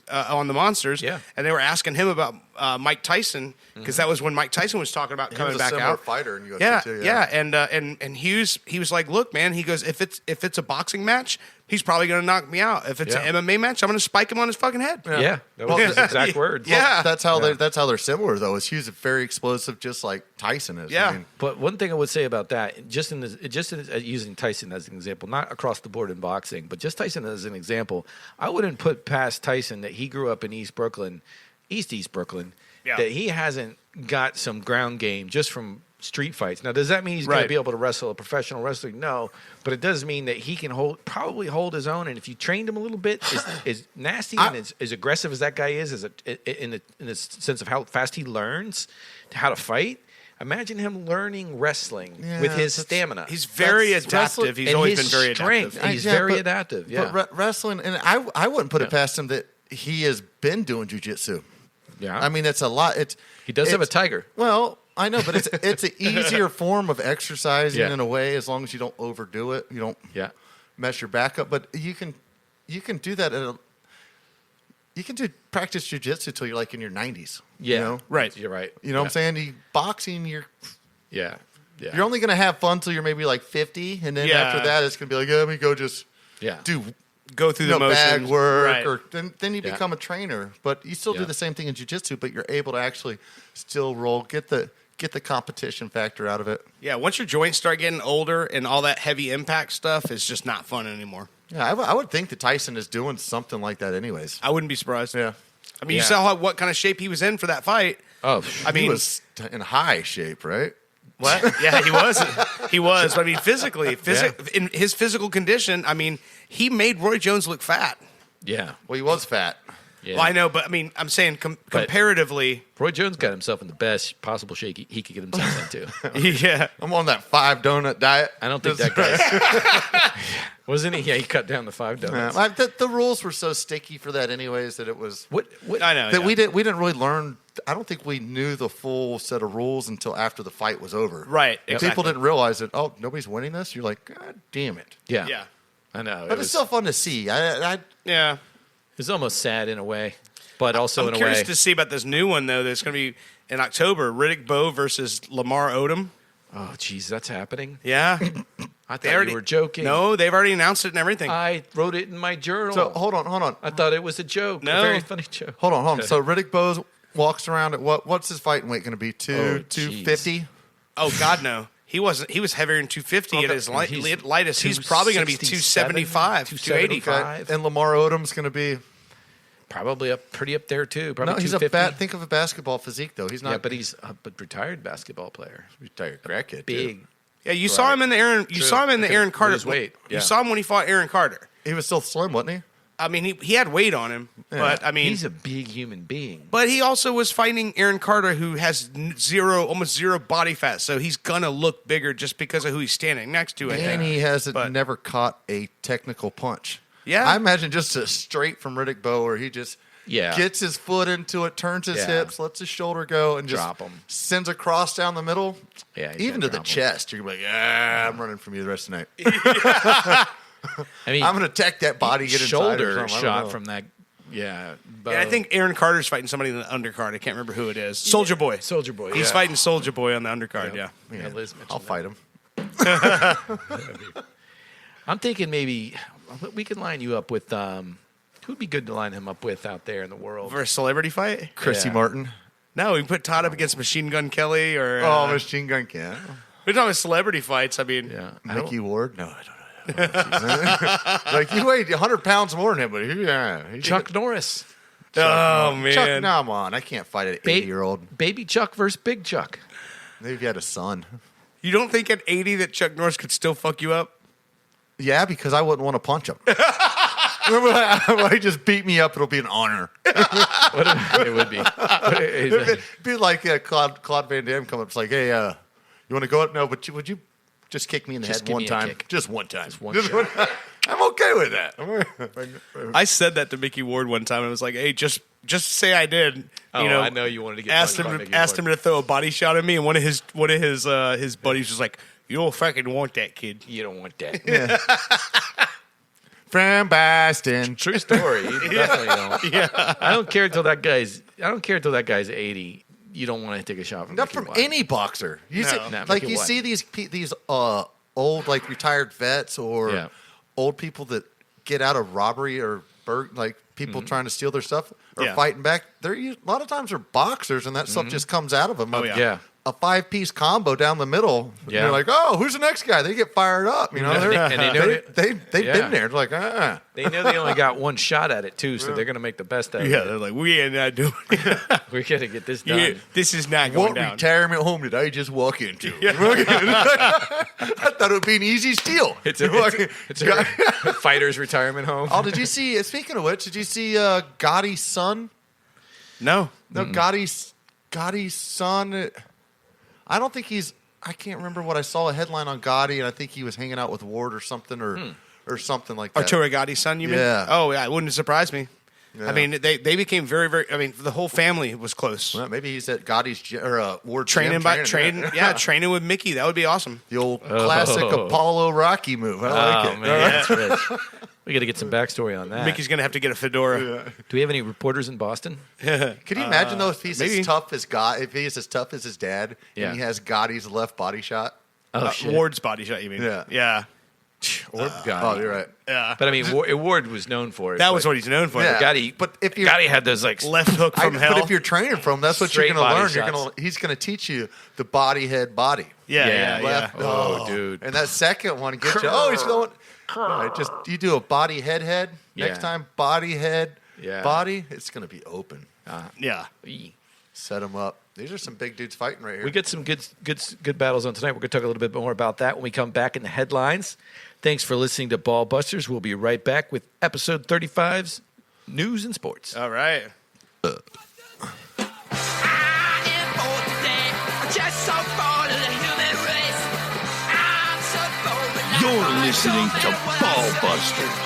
on the Monsters, and they were asking him about Mike Tyson, because that was when Mike Tyson was talking about coming back out. He was a similar fighter in UFC too. And Hughes, he was like, "Look, man," he goes, "If it's a boxing match, he's probably going to knock me out. If it's an MMA match, I'm going to spike him on his fucking head." Yeah, that was his exact words. Well, that's how they're similar though. Is Hughes very explosive, just like Tyson is. Yeah, I mean, but one thing I would say about that, using Tyson as an example, not across the board in boxing, but just Tyson as an example, I wouldn't put past Tyson that he grew up in East Brooklyn, that he hasn't got some ground game just from street fights. Now, does that mean he's going to be able to wrestle a professional wrestler? No, but it does mean that he can probably hold his own. And if you trained him a little bit, as nasty and as aggressive as that guy is, in the sense of how fast he learns how to fight. Imagine him learning wrestling with his stamina. He's very adaptive. He's always been very adaptive. He's very adaptive. Yeah, but wrestling, and I wouldn't put it past him that he has been doing jiu-jitsu. Yeah, I mean it's a lot. He does have a tiger. Well, I know, but it's an easier form of exercising in a way, as long as you don't overdo it. You don't mess your back up. But you can do that you can practice jiu-jitsu till you're like in your 90s. Yeah, right. You're right. You know what I'm saying? Boxing, you're you're only going to have fun till you're maybe like 50, and then after that, it's going to be like, let me go just go through the motions, bag work, or then you become a trainer. But you still do the same thing in jiu-jitsu, but you're able to actually still roll, get the competition factor out of it. Yeah, once your joints start getting older and all that heavy impact stuff is just not fun anymore. Yeah, I would think that Tyson is doing something like that anyways. I wouldn't be surprised. Yeah. I mean, you saw what kind of shape he was in for that fight. Oh, I mean, he was in high shape, right? What? Yeah, he was. He was. I mean, physically, in his physical condition, I mean, he made Roy Jones look fat. Yeah. Well, he was fat. Yeah. Well, I know, but I mean, I'm saying comparatively, Roy Jones got himself in the best possible shape he could get himself into. Yeah. I'm on that 5 donut diet. I don't think that guy wasn't he? Yeah, he cut down the 5 donuts. Yeah, the rules were so sticky for that, anyways, that it was What I know that we didn't really learn. I don't think we knew the full set of rules until after the fight was over. Right. Exactly. People didn't realize that. Oh, nobody's winning this. You're like, God damn it. Yeah. Yeah. I know. But it's still fun to see. Yeah. It's almost sad in a way, but also I'm in a way. curious to see about this new one though. That's going to be in October. Riddick Bowe versus Lamar Odom. Oh, geez, that's happening. Yeah. I thought you were joking. No, they've already announced it and everything. I wrote it in my journal. So hold on. I thought it was a joke. No. A very funny joke. Hold on. So Riddick Bowe walks around at what's his fighting weight going to be? 250? Oh God, no. He wasn't. He was heavier than 250 at his lightest. He's probably going to be 275, 285. And Lamar Odom's going to be probably pretty up there too. Probably no, he's think of a basketball physique though. He's not. Yeah, but he's a retired basketball player. Retired crackhead. Big. Too. Yeah, you saw him in the Aaron. You saw him in the Aaron Carter. His weight. Yeah. You saw him when he fought Aaron Carter. He was still slim, wasn't he? I mean, he had weight on him, but I mean, he's a big human being. But he also was fighting Aaron Carter, who has almost zero body fat, so he's gonna look bigger just because of who he's standing next to. And he hasn't never caught a technical punch. Yeah, I imagine just a straight from Riddick Bowe, where he just gets his foot into it, turns his hips, lets his shoulder go, and just sends a cross down the middle. Yeah, even to the chest. You're gonna be like, I'm running from you the rest of the night. I mean, I'm going to attack that body, get shoulder inside shot from that. Yeah. I think Aaron Carter's fighting somebody in the undercard. I can't remember who it is. Soldier Boy. Soldier Boy. He's fighting Soldier Boy on the undercard, yeah. Liz I'll fight him. I'm thinking maybe we can line you up with who'd be good to line him up with out there in the world For a celebrity fight? Chrissy Yeah. Martin. No, we can put Todd up against Machine Gun Kelly or... Machine Gun Can. we're talking about celebrity fights. I mean... Yeah. Mickey Ward? No, I don't know. Like, you weigh 100 pounds more than him, but Chuck Norris. Oh, man. Chuck, no, come on. I can't fight an 80-year-old. Baby Chuck versus Big Chuck. Maybe if you had a son. You don't think at 80 that Chuck Norris could still fuck you up? Yeah, because I wouldn't want to punch him. Remember, when he just beat me up, it'll be an honor. It would be. It'd be like Claude Van Damme come up. It's like, hey, you want to go up? No, but would you just kick me in the Just head give one me a time? kick. Just one time. Just one shot. I'm okay with that. I said that to Mickey Ward one time. And I was like, hey, just say I did. Oh, You know, I know you wanted to get asked punched by him Mickey asked Ward. him to throw a body shot at me, and one of his buddies was like, "You don't fucking want that, kid." You don't want that. From Boston. True story. You definitely don't. Yeah, I don't care until that guy's 80. You don't want to take a shot from Not Mickey from Ward. any boxer. You No. see, Not like Mickey you White. see these old like retired vets or Yeah. old people that get out of robbery or like people trying to steal their stuff or Yeah. fighting back. A lot of times they're boxers and that stuff just comes out of them. Oh, yeah. Yeah. A 5-piece combo down the middle. Yeah. They're like, oh, who's the next guy? They get fired up. You know, And they know it. they've Yeah. been there. They're like, They know they only got one shot at it too, so they're going to make the best out of yeah. it. They're like, we ain't not doing it. We're going to get this done. Yeah, this is not going What down. retirement home did I just walk into? I thought it would be an easy steal. It's a fighter's retirement home. Oh, did you see? Speaking of which, did you see Gotti's son? No, No, Gotti's son. I don't think he's. I can't remember what I saw a headline on Gotti, and I think he was hanging out with Ward or something, or something like that. Arturo Gotti's son, you mean? Yeah. Oh, yeah. It wouldn't surprise me. Yeah. I mean, they became very, very. I mean, the whole family was close. Well, maybe he's at Gotti's or Ward's Training gym, training with Mickey. That would be awesome. The old classic Apollo Rocky move. I like it. Man, that's rich. We got to get some backstory on that. Mickey's gonna have to get a fedora. Do we have any reporters in Boston? Can you imagine though if he's maybe. as tough as if he's as tough as his dad, Yeah. and he has Gotti's left body shot? Oh, shit. Ward's body shot. You mean? Yeah. Yeah. Or Gotti. Oh, you're right. Yeah. But I mean, Ward was known for it. That but was what he's known for. Yeah. Gotti. But if you're Gotti had those like Left hook from hell. But if you're training from him, that's what Straight you're going to body learn. shots. He's going to teach you the body, head, body. yeah. Left. Oh, dude. And that second one gets you. Oh, he's going. Right, just you do a body, head. Yeah. Next time, body, head, Yeah. body. It's going to be open. Yeah. Set him up. These are some big dudes fighting right here. We got some good battles on tonight. We're going to talk a little bit more about that when we come back in the headlines. Thanks for listening to Ball Busters. We'll be right back with episode 35's News and Sports. All right. You're listening to Ball Busters.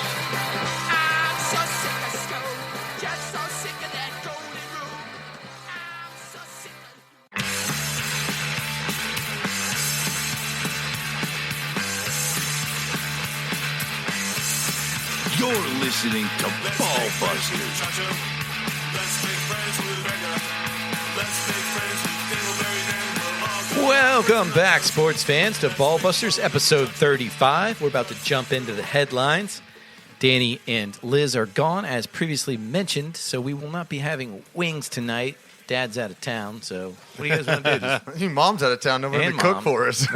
You're listening to Ball Busters. Welcome back, sports fans, to Ball Busters, episode 35. We're about to jump into the headlines. Danny and Liz are gone, as previously mentioned, so we will not be having wings tonight. Dad's out of town, so what do you guys want to do? Just- Your mom's out of town. Nobody to And cook Mom. for us.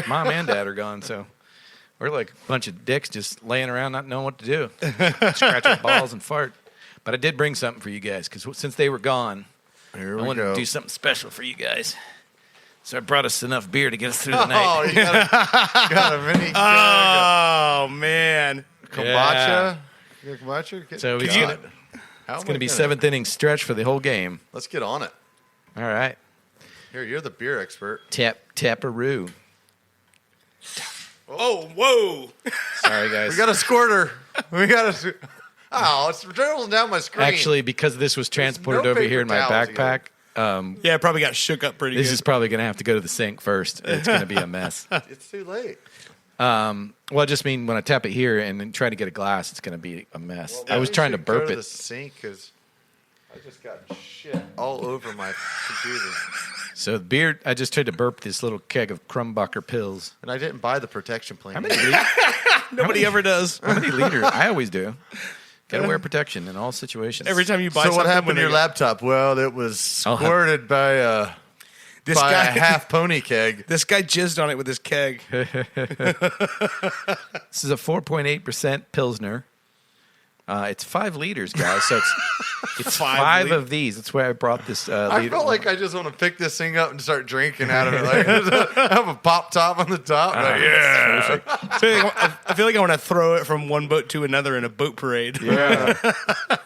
Mom and Dad are gone, so we're like a bunch of dicks just laying around not knowing what to do. Scratch our balls and fart. But I did bring something for you guys, because since they were gone, Here I we wanted go. to do something special for you guys. So I brought us enough beer to get us through the Oh, night. you got a mini Oh man. kombucha. You got kombucha? So God. it's gonna, How it's am gonna I be seventh inning stretch for the whole game. Let's get on it. All right. Here, you're the beer expert. Taparoo. Oh, whoa. Sorry, guys. We got a squirter. Oh, it's dribbling down my screen. Actually, because this was transported no over here in my paper towels backpack, Yeah, it probably got shook up pretty this good. is probably going to have to go to the sink first. It's going to be a mess. it's too late. Well, I just mean when I tap it here and then try to get a glass, it's going to be a mess. Well, I was trying to burp go to it. the sink because I just got shit all over my computer. So the beer, I just tried to burp this little keg of Krumbacher pills. And I didn't buy the protection plan. How many liters? Nobody ever does. How many liters? I always do. Got to wear protection in all situations. Every time you buy So something. what happened to your when laptop? Well, it was squirted by a guy, half pony keg. This guy jizzed on it with his keg. This is a 4.8% Pilsner. It's 5 liters, guys. So it's five of these. That's why I brought this. I felt like I just want to pick this thing up and start drinking out of it. Like, have a pop top on the top. Like, yeah. I feel like I want to throw it from one boat to another in a boat parade. Yeah. I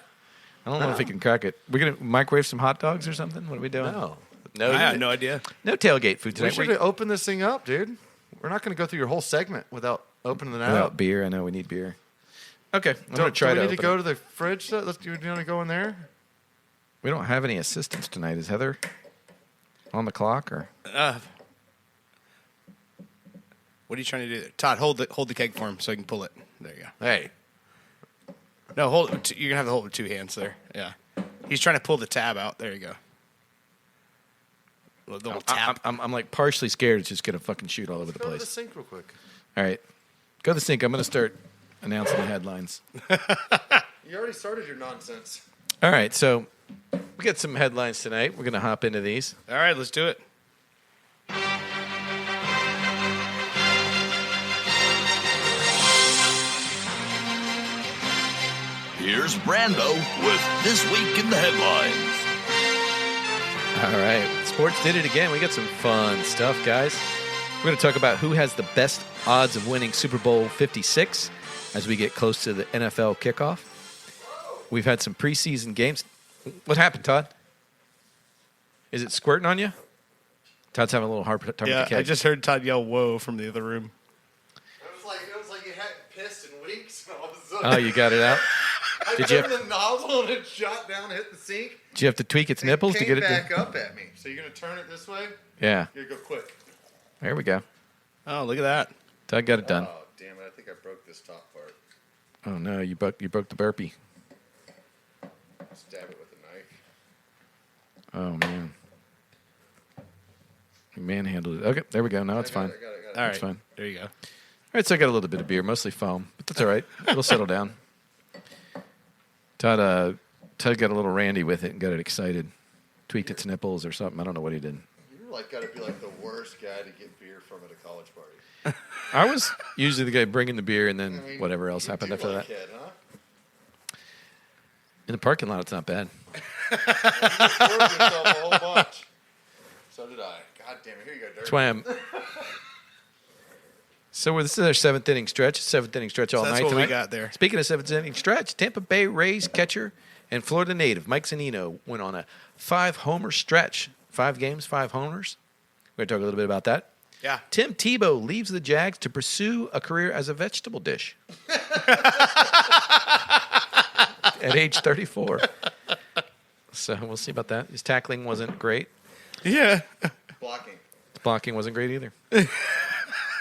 don't know if we can crack it. We're gonna microwave some hot dogs or something. What are we doing? No, I had no idea. No tailgate food We tonight. should open this thing up, dude. We're not going to go through your whole segment without opening it Without out. beer. I know we need beer. Okay, I'm Do gonna try we to. need to open go it. to the fridge? Do you want to go in there? We don't have any assistants tonight. Is Heather on the clock or? What are you trying to do there? Todd, hold the keg for him so he can pull it. There you go. Hey. No, hold it. You're going to have to hold it with 2 hands there. Yeah. He's trying to pull the tab out. There you go. The little tab. I'm like partially scared. It's just gonna fucking shoot all over the Go to the place. sink real quick. All right, go to the sink. I'm gonna start announcing the headlines. You already started your nonsense. All right, so we got some headlines tonight. We're gonna hop into these. All right, let's do it. Here's Brando with This Week in the Headlines. All right, sports did it again. We got some fun stuff, guys. We're going to talk about who has the best odds of winning Super Bowl 56 as we get close to the NFL kickoff. We've had some preseason games. What happened, Todd? Is it squirting on you? Todd's having a little hard time with the Yeah, keg. I just heard Todd yell "whoa" from the other room. It was like you hadn't pissed in weeks. Oh, you got it out? I Did you turned the nozzle and it shot down and hit the sink. Did you have to tweak its nipples to get it back to... up at me. So you're going to turn it this way? Yeah, You're going to go quick. there we go. Oh, look at that. Todd got it done. Oh, damn it. I think I broke this top part. Oh, no, you broke the burpee. Stab it with a knife. Oh, man. You manhandled it. Okay, there we go. Now it's fine. I got it. All right, That's fine. there you go. All right, so I got a little bit of beer, mostly foam, but that's all right. It'll settle down. Todd got a little randy with it and got it excited. Tweaked its nipples or something. I don't know what he did. You're got to be like the worst guy to get beer from at a college party. I was usually the guy bringing the beer and then whatever else happened after that. It, huh? In the parking lot, it's not bad. You poured yourself a whole bunch. So did I. God damn it. Here you go, Dirk. That's why I'm... So this is our seventh inning stretch all So night that's what tonight. we got there. Speaking of seventh inning stretch, Tampa Bay Rays catcher and Florida native Mike Zunino went on a 5-homer stretch. 5 games, 5 homers. We're going to talk a little bit about that. Yeah. Tim Tebow leaves the Jags to pursue a career as a vegetable dish at age 34. So we'll see about that. His tackling wasn't great. Yeah. Blocking. His blocking wasn't great either.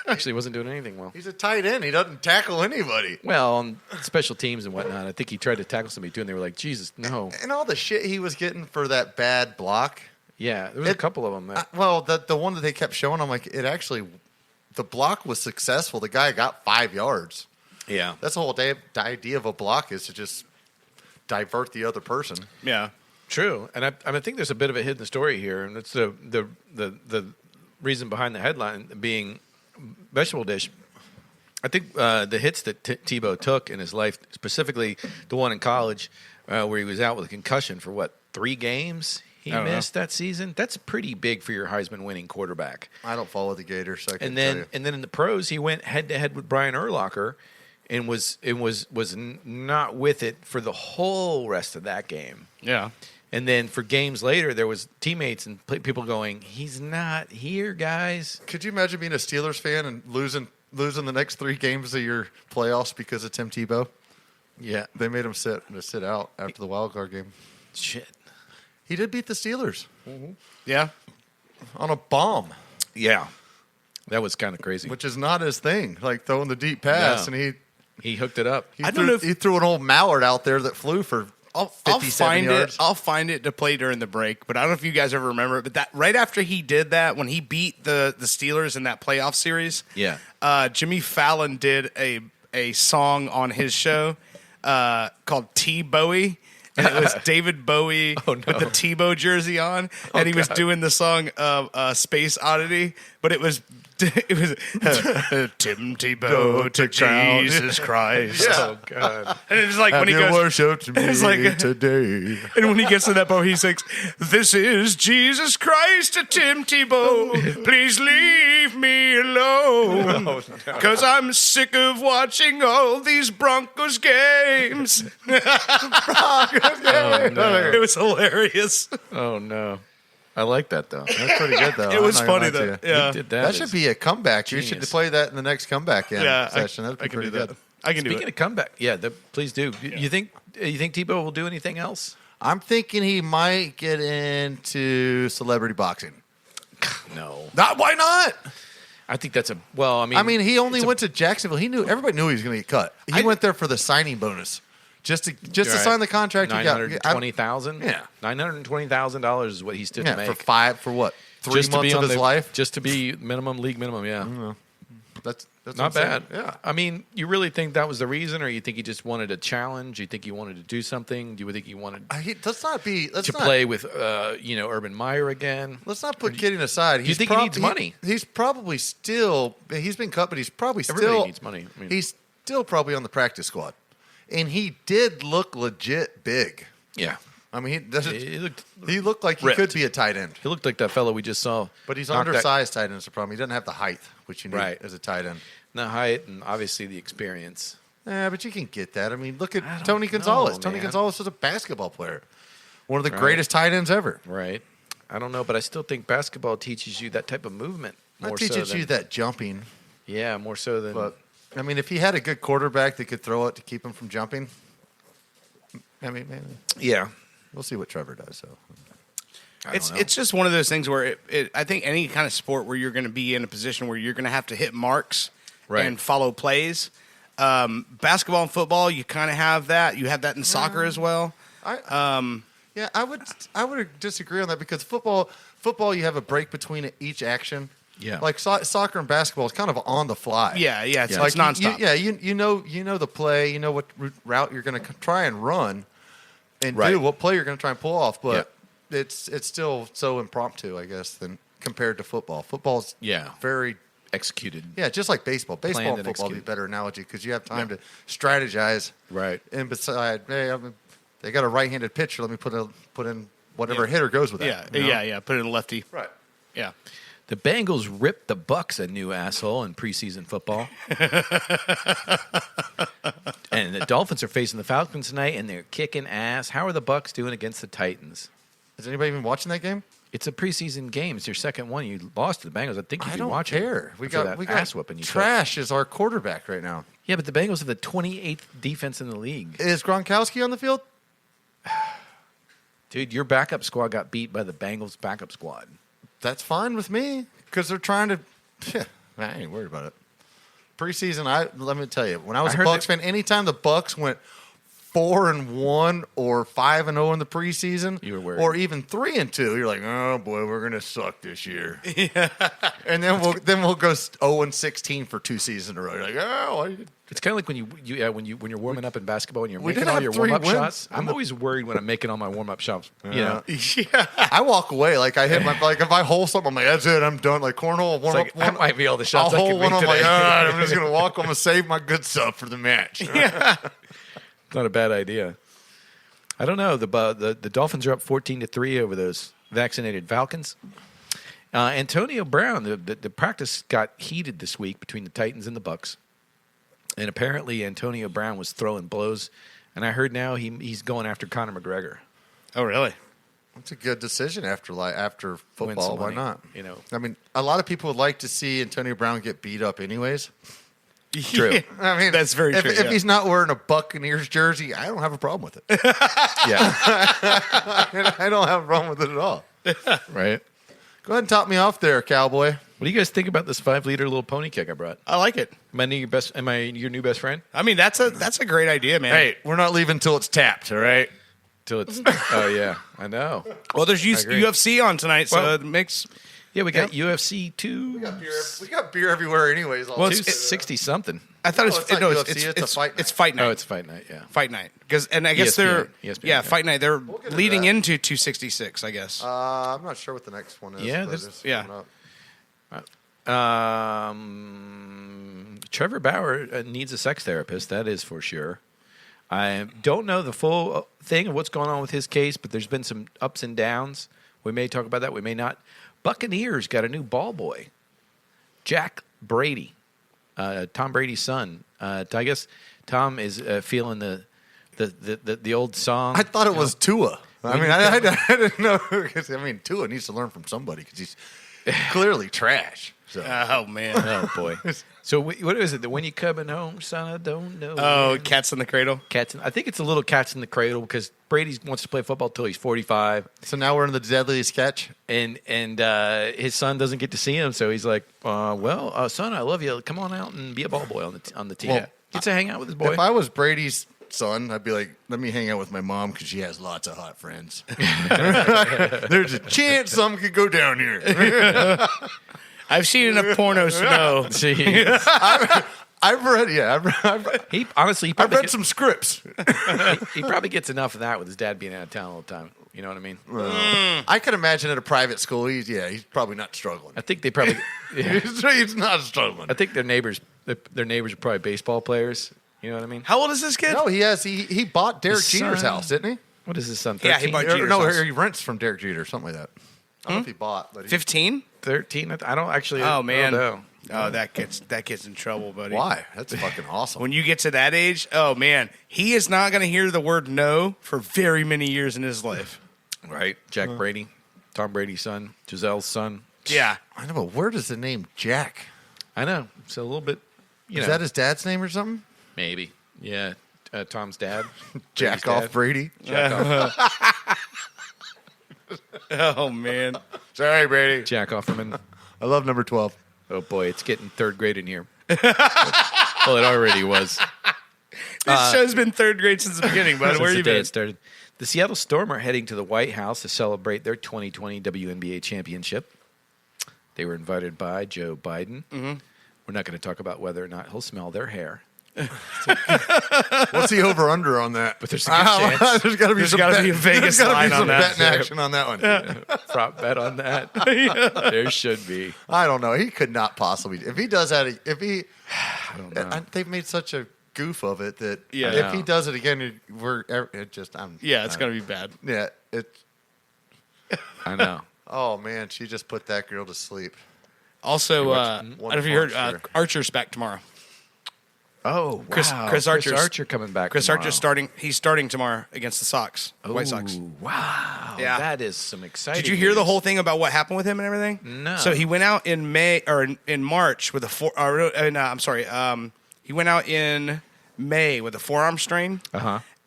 Actually, wasn't doing anything well. He's a tight end. He doesn't tackle anybody. Well, on special teams and whatnot, I think he tried to tackle somebody too, and they were like, Jesus, no. And all the shit he was getting for that bad block. Yeah, there was a couple of them. The one that they kept showing, I'm like, the block was successful. The guy got 5 yards. Yeah. That's the whole the idea of a block is to just divert the other person. Yeah. True, and I think there's a bit of a hidden story here, and it's the reason behind the headline being vegetable dish. I think the hits that Tebow took in his life, specifically the one in college where he was out with a concussion for 3 games he missed that season. That's pretty big for your Heisman-winning quarterback. I don't follow the Gators, so I can And tell you. then in the pros, he went head-to-head with Brian Urlacher and was not with it for the whole rest of that game. Yeah. And then for games later, there was teammates and people going, "He's not here, guys." Could you imagine being a Steelers fan and losing the next 3 games of your playoffs because of Tim Tebow? Yeah, They made him sit out after the wild card game. shit. He did beat the Steelers Yeah. on a bomb. Yeah. That was kind of crazy. which is not his thing. Like throwing the deep pass, No. and He hooked it up. I don't know if he threw an old mallard out there that flew for I'll 57 yards. I'll find it to play during the break, but I don't know if you guys ever remember it. But that right after he did that, when he beat the Steelers in that playoff series, Yeah. Jimmy Fallon did a song on his show called T Bowie. And it was David Bowie with the Tebow jersey on, and he was doing the song "Space Oddity," but it was Tim Tebow to Jesus Christ. Oh God. And it's like when he goes, worshipped me it's like- today. and when he gets to that part, he sings, "This is Jesus Christ to Tim Tebow. Please leave me alone, because I'm sick of watching all these Broncos games." Oh, no. It was hilarious. Oh no. I like that though. That's pretty good though. It was I'm not funny gonna lie though. to you. Yeah, He did that. That should be a comeback. You should genius. play that in the next comeback session. That'd be I can pretty do that. good. I can do Speaking it. of comeback, please do. You think Tebow will do anything else? I'm thinking he might get into celebrity boxing. No. Why not? I think that's I mean, he only went to Jacksonville. Everybody knew he was going to get cut. He went there for the signing bonus, just to sign the contract. $920,000. Yeah. $920,000 is what he stood to make for what 3 months of his life. just to be league minimum. Yeah, That's not what I'm saying. bad. Yeah. I mean, you really think that was the reason, or you think he just wanted a challenge? You think he wanted to do something? Do you think he wanted Let's play with Urban Meyer again? Let's not put kidding aside. You think he needs money? He's probably still. He's been cut, but he's probably Everybody still needs money. I mean, he's still probably on the practice squad, and he did look legit big. yeah. I mean, He looked like he ripped. could be a tight end, He looked like that fellow we just saw. but he's knock that- undersized tight end. Is the problem. He doesn't have the height which you need Right. as a tight end. The height and obviously the experience. Yeah, but you can get that. I mean, look at don't Tony Gonzalez. know, Tony man. Gonzalez was a basketball player, one of the greatest tight ends ever. Right. I don't know, but I still think basketball teaches you that type of movement. That More teaches so than, you that jumping. Yeah, more so than. But I mean, if he had a good quarterback that could throw it to keep him from jumping, I mean, maybe. yeah. We'll see what Trevor does. So It's just one of those things where I think any kind of sport where you're going to be in a position where you're going to have to hit marks Right. and follow plays. Basketball and football, you kind of have that. You have that in soccer as well. yeah, I would disagree on that because football, you have a break between each action. Yeah. Like soccer and basketball is kind of on the fly. Yeah, it's Like nonstop. you know the play. You know what route you're going to try and run, and Right. do what play you're going to try and pull off. But it's still so impromptu, I guess, than compared to football. Football's very executed. just like baseball. Baseball Planned and and football would be a executed. better analogy because you have time to strategize. Right. And beside, hey, they got a right-handed pitcher. Let me put in whatever hitter goes with that. you know? Yeah. Put it in lefty. Right. Yeah. The Bengals ripped the Bucks a new asshole in preseason football. And the Dolphins are facing the Falcons tonight, and they're kicking ass. How are the Bucks doing against the Titans? Is anybody even watching that game? It's a preseason game. It's your second one. You lost to the Bengals. I think you'd I be don't watching. care. We after got that ass whooping you took. trash is our quarterback right now. Yeah, but the Bengals have the 28th defense in the league. Is Gronkowski on the field? Dude, your backup squad got beat by the Bengals backup squad. That's fine with me because they're trying to. I ain't worried about it. Preseason, let me tell you, when I was I a heard Bucks that- fan, anytime the Bucks went 4-1 or 5-0 in the preseason, You were worried. or even 3-2, you're like, oh boy, we're gonna suck this year. And then we'll go 0-16 for 2 seasons in a row. You're like, oh, It's kind of like when you're warming up in basketball and you're We making did all have your 3 warm up wins shots. in I'm the- always worried when I'm making all my warm up shots. You know, I walk away like I hit my if I hole something, I'm like, that's it, I'm done. Like cornhole, warm it's like, up, that might be all the I'll shots I hold can one. make I'm like, today. all right, I'm just gonna walk. I'm gonna save my good stuff for the match. Not a bad idea. I don't know. The Dolphins are up 14-3 over those vaccinated Falcons. Antonio Brown, the practice got heated this week between the Titans and the Bucks, and apparently Antonio Brown was throwing blows. And I heard now he's going after Conor McGregor. Oh, really? It's a good decision after Win football. some Why money, not? You know, I mean, a lot of people would like to see Antonio Brown get beat up, anyways. True. I mean, That's very if, true. If yeah. he's not wearing a Buccaneers jersey, I don't have a problem with it. yeah, I don't have a problem with it at all. right. Go ahead and top me off there, cowboy. What do you guys think about this 5-liter little pony keg I brought? I like it. Am I your new best friend? I mean, that's a great idea, man. Hey, we're not leaving till it's tapped, all right? Till it's oh yeah, I know. Well, there's UFC on tonight, so it makes. Yeah, we got UFC 2. We got beer everywhere, anyways. Well, it's 260 something. I thought it's not UFC, it's a fight night. It's Fight Night. Oh, it's Fight Night. Yeah. Fight Night. And I guess ESPN, Fight Night. They're get to leading that. into 266, I guess. I'm not sure what the next one is. Yeah, but this- it's yeah. coming up. Trevor Bauer needs a sex therapist. That is for sure. I don't know the full thing of what's going on with his case, but there's been some ups and downs. We may talk about that. We may not. Buccaneers got a new ball boy, Jack Brady, Tom Brady's son. I guess Tom is feeling the old song. I thought it was Tua. I mean, I didn't know. Because, Tua needs to learn from somebody because he's clearly trash. So. Oh man. Oh boy. So what is it? The When You Coming Home, Son? I don't know. Oh, Cats in the Cradle. I think it's a little Cats in the Cradle because Brady wants to play football till he's 45, So now we're in the deadliest catch. and his son doesn't get to see him, so he's like, son, I love you. Come on out and be a ball boy on the team. Well, Gets to hang out with his boy. If I was Brady's son, I'd be like, let me hang out with my mom because she has lots of hot friends. There's a chance some could go down here. I've seen enough pornos to know. I've read, He honestly, I've read some scripts. he probably gets enough of that with his dad being out of town all the time. You know what I mean? I could imagine at a private school, he's probably not struggling. I think they probably. Yeah. He's not struggling. I think their neighbors are probably baseball players. You know what I mean? How old is this kid? No, he bought Derek Jeter's house, didn't he? What is his son? Yeah, he 13? bought Jeter's No, house. he rents from Derek Jeter, something like that. I don't know if he bought, but 15? 13. I don't actually. Oh man. know. Oh, that kid's in trouble, buddy. why? That's fucking awesome. When you get to that age, oh man, he is not going to hear the word no for very many years in his life. Right, Jack Brady, Tom Brady's son, Giselle's son. Yeah. I know, but where does the name Jack? I know. It's a little bit. Is that his dad's name or something? Maybe? Yeah, Tom's dad. Jack Brady's off dad. Brady. Jack off. Oh man. Sorry, Brady. Jack Offerman. I love number 12. Oh boy, it's getting third grade in here. Well, it already was. This show's been third grade since the beginning, bud. Since Where the you day been? it started. The Seattle Storm are heading to the White House to celebrate their 2020 WNBA championship. They were invited by Joe Biden. Mm-hmm. We're not going to talk about whether or not he'll smell their hair. What's the over/under on that? But there's a good chance. There's got to be There's gotta be a Vegas there's gotta line be on some that. betting action on that one. Prop bet on that. There should be. I don't know. He could not possibly. If he does that, I don't know. they've made such a goof of it that Yeah. if he does it again, It's going to be bad. Yeah. I know. Oh man, she just put that girl to sleep. Also, I don't know if you heard, Sure. Archer's back tomorrow. Oh, wow. Chris Archer's coming back. Chris tomorrow. Archer's starting. He's starting tomorrow against the Sox, the White Sox. Ooh, wow. Yeah. That is some exciting. Did you hear the news. whole thing about what happened with him and everything? No. So he went out in May or in March with he went out in May with a forearm strain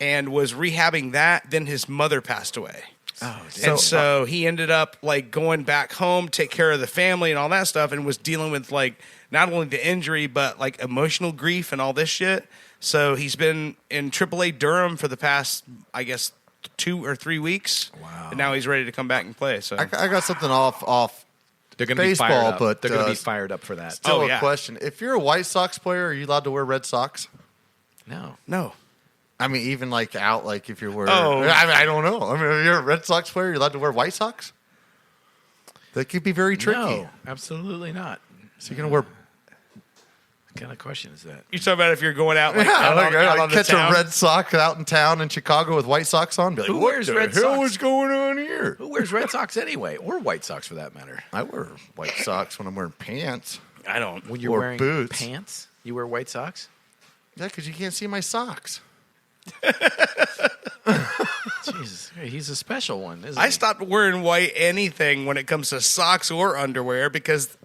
and was rehabbing that. Then his mother passed away. Oh, And so he ended up like going back home, take care of the family and all that stuff, and was dealing with like not only the injury but like emotional grief and all this shit. So he's been in AAA Durham for the past, I guess, 2 or 3 weeks. Wow. And now he's ready to come back and play. So I got something off they're going to be baseball, fired up. but They're going to be fired up for that. still Oh, a yeah. question. If you're a White Sox player, are you allowed to wear red socks? No. no. I mean, even like out, like if you're wearing. Oh. I don't know. I mean, if you're a Red Sox player, you're allowed to wear White Socks? That could be very tricky. No, absolutely not. So you're going to wear. What kind of question is that? You're talking about if you're going out like Yeah, out on the catch town? a Red Sox out in town in Chicago with White Socks on. Be like, Who what wears the Red hell Sox? is going on here? Who wears Red Sox anyway, or White Sox for that matter? I wear White Socks when I'm wearing pants. I don't. When you're Or wearing boots. pants, you wear White Sox. Yeah, because you can't see my socks. Jesus, he's a special one, isn't I he? stopped wearing white anything when it comes to socks or underwear because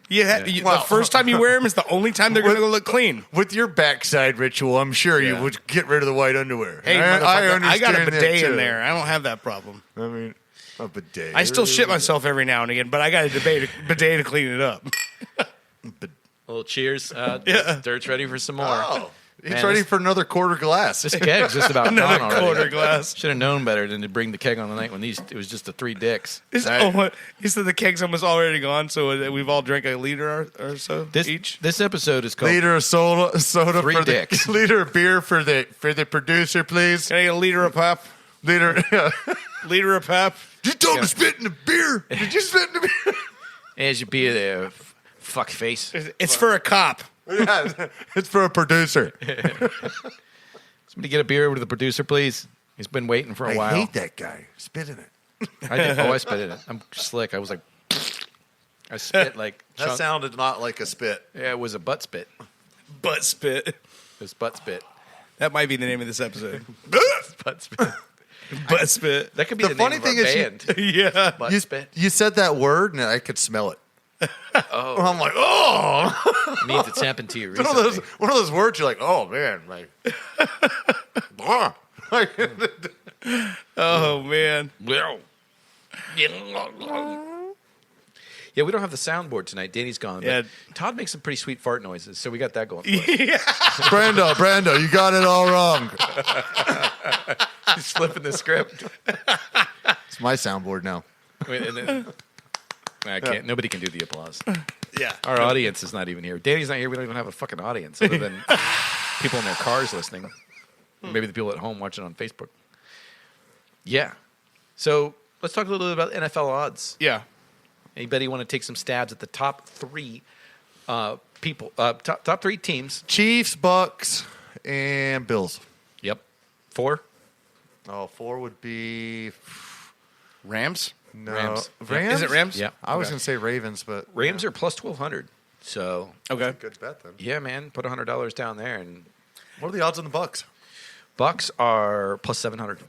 the Well, first time you wear them is the only time they're going to look clean. With your backside ritual, I'm sure you Yeah. would get rid of the white underwear. Hey, motherfucker, I got a understand that, bidet too. in there. I don't have that problem. I mean, A bidet. I still shit myself every now and again, but I got a bidet to clean it up. A little cheers. Yeah. Dirt's ready for some more. Oh, he's Man, ready for another quarter glass. This keg's just about Another gone already. quarter glass. Should have known better than to bring the keg on the night when it was just the 3 dicks. He said the keg's almost already gone, so we've all drank a liter or so each. This episode is called Liter of soda 3 for dicks. Liter of beer for the producer, please. Can I get a liter of pop? Liter. Yeah. Liter of pop? You told me to spit in the beer. Did you spit in the beer? As you be there, fuck face. It's for a cop. Yeah, it's for a producer. Somebody get a beer over to the producer, please. He's been waiting for a while. I hate that guy. Spit in it. I spit in it. I'm slick. I was like, I spit like. That sounded not like a spit. Yeah, it was a butt spit. Butt spit. It was butt spit. That might be the name of this episode. Butt spit. Butt spit. That could be the funny name thing of our is band. Yeah. Butt spit. You said that word, and I could smell it. Oh, I'm like, oh. it means it's happened to you One recently. of those words you're like, oh, man. Like, Oh, man. Yeah, we don't have the soundboard tonight. Danny's gone. Yeah. But Todd makes some pretty sweet fart noises, so we got that going. For us. Brando, you got it all wrong. He's flipping the script. It's my soundboard now. And then, I can't. Nobody can do the applause. Yeah. Our audience is not even here. Danny's not here. We don't even have a fucking audience other than people in their cars listening. Maybe the people at home watching on Facebook. Yeah. So let's talk a little bit about NFL odds. Yeah. Anybody want to take some stabs at the top 3 people? Top 3 teams. Chiefs, Bucks, and Bills. Yep. 4. Oh, 4 would be Rams? no Rams. Rams. Is it Rams? Yeah. I was gonna say Ravens, but Rams are plus 1,200. So Okay. good bet then. yeah, man, put $100 down there, and What are the odds on the Bucks? Bucks are plus 700.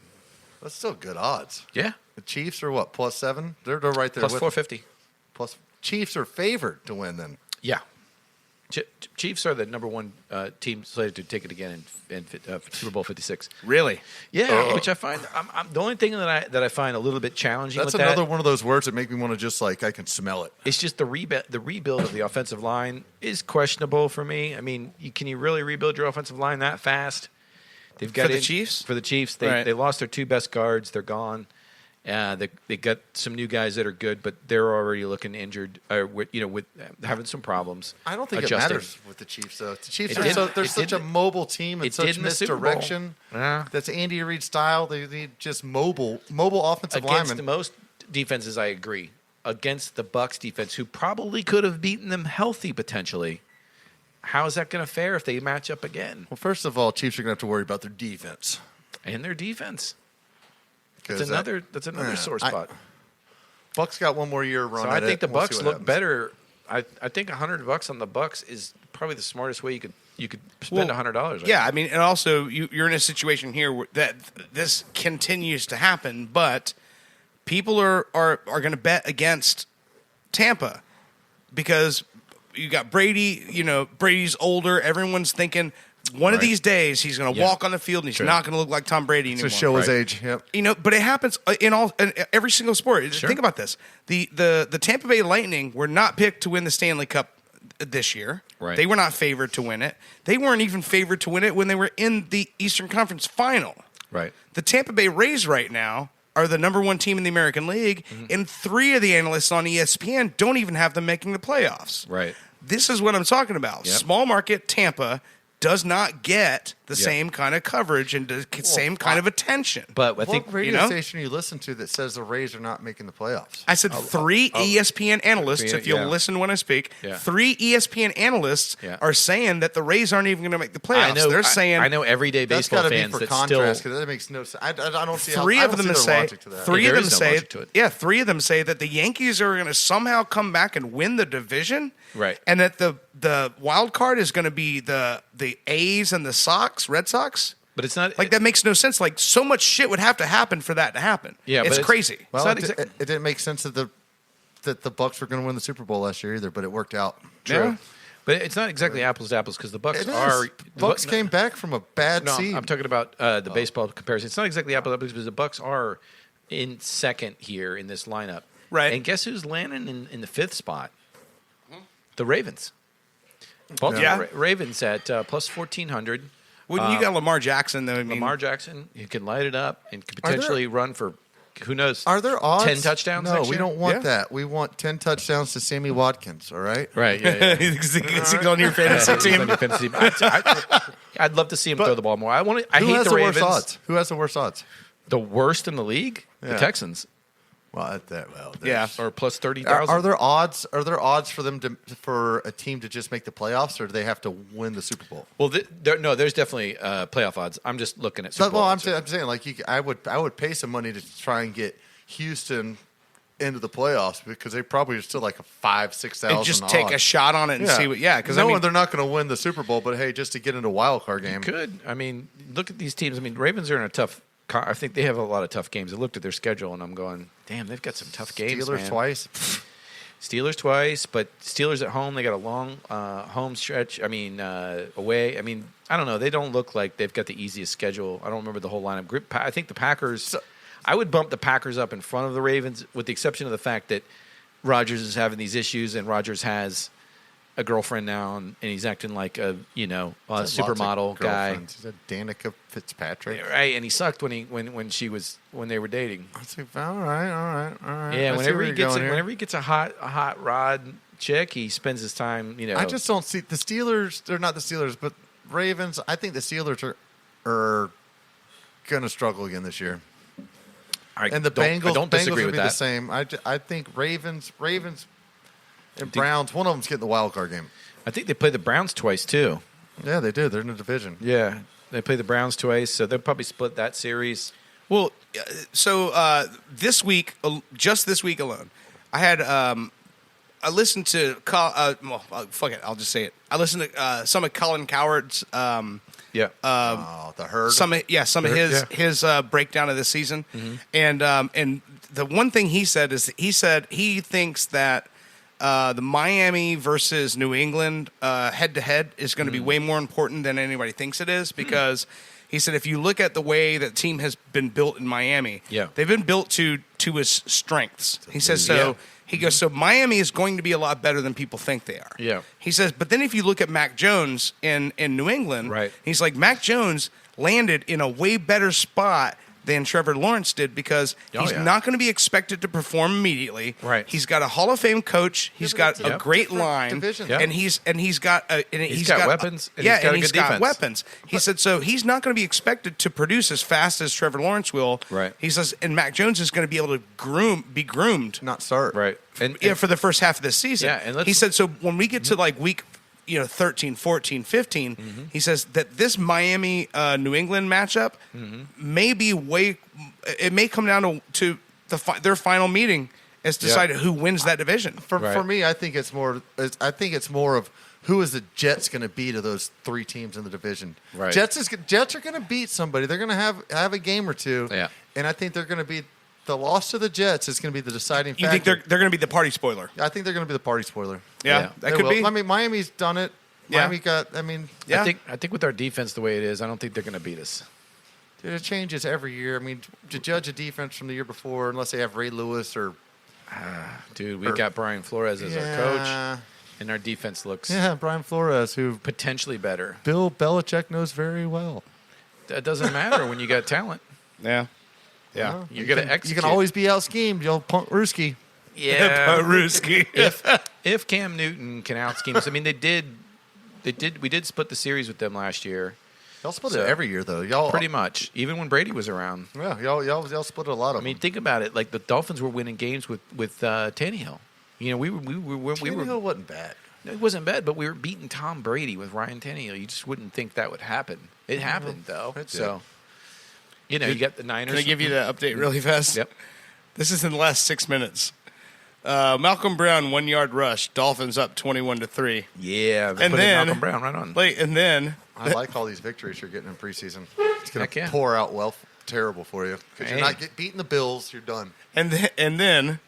That's still good odds. Yeah, The Chiefs are what, plus 7? They're right there plus with 450. plus. Chiefs are favored to win then. Yeah, Chiefs are the number 1 team slated to take it again in Super Bowl 56. Really? Yeah, which I find I'm the only thing that I find a little bit challenging. That's with another that, one of those words that make me want to just like I can smell it. It's just the rebuild of the offensive line is questionable for me. I mean, can you really rebuild your offensive line that fast? They've got For the Chiefs? For the Chiefs, Right. they lost their 2 best guards. They're gone. They got some new guys that are good, but they're already looking injured. With having some problems. I don't think adjusting. it matters with the Chiefs though. The Chiefs It did- they're it such did- a mobile team and it such did in the Super Bowl. misdirection. Yeah. That's Andy Reid style. They need just mobile offensive Against linemen. the most defenses, I agree. Against the Bucks defense, who probably could have beaten them healthy potentially. How is that going to fare if they match up again? Well, first of all, Chiefs are going to have to worry about their defense. And their defense. 'Cause That's another sore spot. Bucks got one more year run. So at I think it. the We'll see Bucks what look happens. better. I think $100 on the Bucks is probably the smartest way you could spend $100. Yeah, I mean, and also you're in a situation here where that this continues to happen, but people are going to bet against Tampa because you got Brady. You know, Brady's older. Everyone's thinking one of these days he's going to walk on the field and he's not going to look like Tom Brady anymore. to show his age. Yep. You know, but it happens in every single sport. Think about this: the Tampa Bay Lightning were not picked to win the Stanley Cup this year. Right. They were not favored to win it. They weren't even favored to win it when they were in the Eastern Conference Final. Right. The Tampa Bay Rays right now are the number 1 team in the American League, and 3 of the analysts on ESPN don't even have them making the playoffs. Right. This is what I'm talking about. Yep. Small market Tampa does not get the same kind of coverage and the same kind of attention. But I think What radio station you listen to that says the Rays are not making the playoffs? I said 3 ESPN analysts, if you'll listen when I speak, 3 ESPN analysts are saying that the Rays aren't even going to make the playoffs. They're saying... I know everyday That's baseball got to be fans for that contrast still... because that makes no sense. I don't see Three how, of I don't them see say their logic to that. three Yeah, of there them is no say logic to it. yeah, 3 of them say that the Yankees are going to somehow come back and win the division, Right. And that the wild card is going to be the A's and the Red Sox. But it's not... Like that makes no sense. Like so much shit would have to happen for that to happen. Yeah, it's but crazy. Well, not it didn't make sense that the Bucks were going to win the Super Bowl last year either, but it worked out. Yeah. But it's not exactly apples to apples because the Bucks It is. are... Bucks came back from a bad No, seed. I'm talking about the baseball comparison. It's not exactly apples to apples because the Bucks are in second here in this lineup. Right. And guess who's landing in the 5th spot? The Ravens. Ravens at plus 1,400. Well, you got Lamar Jackson, though. I mean, Lamar Jackson, you can light it up and could potentially run for, who knows? Are there odds? 10 touchdowns No, next we year? don't want that. We want 10 touchdowns to Sammy Watkins, all right? Right, yeah. He's on your fantasy team. I'd love to see him throw the ball more. I hate the Ravens. Worst odds? Who has the worst odds? The worst in the league? Yeah. The Texans. Well, yeah, or plus 30,000. Are there odds? Are there odds for them for a team to just make the playoffs, or do they have to win the Super Bowl? Well, there's definitely playoff odds. I'm just looking at Super Bowl. Well, I'm saying like I would pay some money to try and get Houston into the playoffs because they probably are still like a 5,000-6,000. And just take a shot on it and see what. Yeah, because they're not going to win the Super Bowl, but hey, just to get into a wild card game, could. I mean, look at these teams. I mean, Ravens are in a tough. I think they have a lot of tough games. I looked at their schedule and I'm going, damn, they've got some tough games. Steelers twice. Steelers twice, but Steelers at home. They got a long home stretch. I mean, away. I mean, I don't know. They don't look like they've got the easiest schedule. I don't remember the whole lineup. I think the Packers. I would bump the Packers up in front of the Ravens, with the exception of the fact that Rodgers is having these issues, and Rodgers has a girlfriend now, and he's acting like a supermodel guy. He's a Danica Fitzpatrick, right? And he sucked when they were dating. All right. Yeah, whenever he gets a hot rod chick, he spends his time. I just don't see the Steelers. They're not the Steelers, but Ravens. I think the Steelers are going to struggle again this year. And the Bengals. I don't disagree with that. The same. I think Ravens. And Browns, one of them's getting the wild card game. I think they play the Browns twice, too. Yeah, they do. They're in the division. Yeah, they play the Browns twice, so they'll probably split that series. Well, so this week, just this week alone, I had I listened to fuck it, I'll just say it. I listened to some of Colin Cowherd's the Herd. Some of his breakdown of this season, and the one thing he said is he thinks that the Miami versus New England head-to-head is going to be way more important than anybody thinks it is, because he said if you look at the way that team has been built in Miami, they've been built to his strengths. He says so. He goes, so Miami is going to be a lot better than people think they are. Yeah. He says, but then if you look at Mac Jones in New England, he's like, Mac Jones landed in a way better spot than Trevor Lawrence did, because he's not going to be expected to perform immediately. Right. He's got a Hall of Fame coach. He's got a great line, and he's got weapons. He's got weapons. He said so. He's not going to be expected to produce as fast as Trevor Lawrence will. Right. He says, and Mac Jones is going to be able to be groomed, not start. Right. And for the first half of the season. Yeah. And he said so when we get to like week 13, 14, 15, he says that this Miami New England matchup may be it may come down to their final meeting as decided who wins that division. For me, I think it's more of who is the Jets going to be to those three teams in the division. Right. Jets are going to beat somebody. They're going to have a game or two. Yeah. And I think they're going to be the loss to the Jets is going to be the deciding factor. You think they're going to be the party spoiler? I think they're going to be the party spoiler. Yeah. That could be. I mean, Miami's done it. Miami got. I mean, I think with our defense the way it is, I don't think they're going to beat us. Dude, it changes every year. I mean, to judge a defense from the year before, unless they have Ray Lewis or. Dude, we got Brian Flores as our coach, and our defense looks. Yeah, Brian Flores, who potentially better. Bill Belichick knows very well. That doesn't matter when you got talent. Yeah. Yeah, you got to execute. You can always be out schemed, you old punk Ruski. Yeah, punk Ruski. If Cam Newton can out scheme us, I mean, we did split the series with them last year. Y'all split it every year, though. Y'all pretty much, even when Brady was around. Yeah, y'all split a lot of them. I mean, think about it. Like the Dolphins were winning games with Tannehill. You know, we were. Tannehill wasn't bad. No, it wasn't bad, but we were beating Tom Brady with Ryan Tannehill. You just wouldn't think that would happen. It happened though. So. You know, you got the Niners. Can I give you the update really fast? Yep. This is in the last 6 minutes. Malcolm Brown 1 yard rush. Dolphins up 21-3. Yeah, and then Malcolm Brown right on. And then I like all these victories you're getting in preseason. It's going to pour out terrible for you because you're not beating the Bills. You're done. And then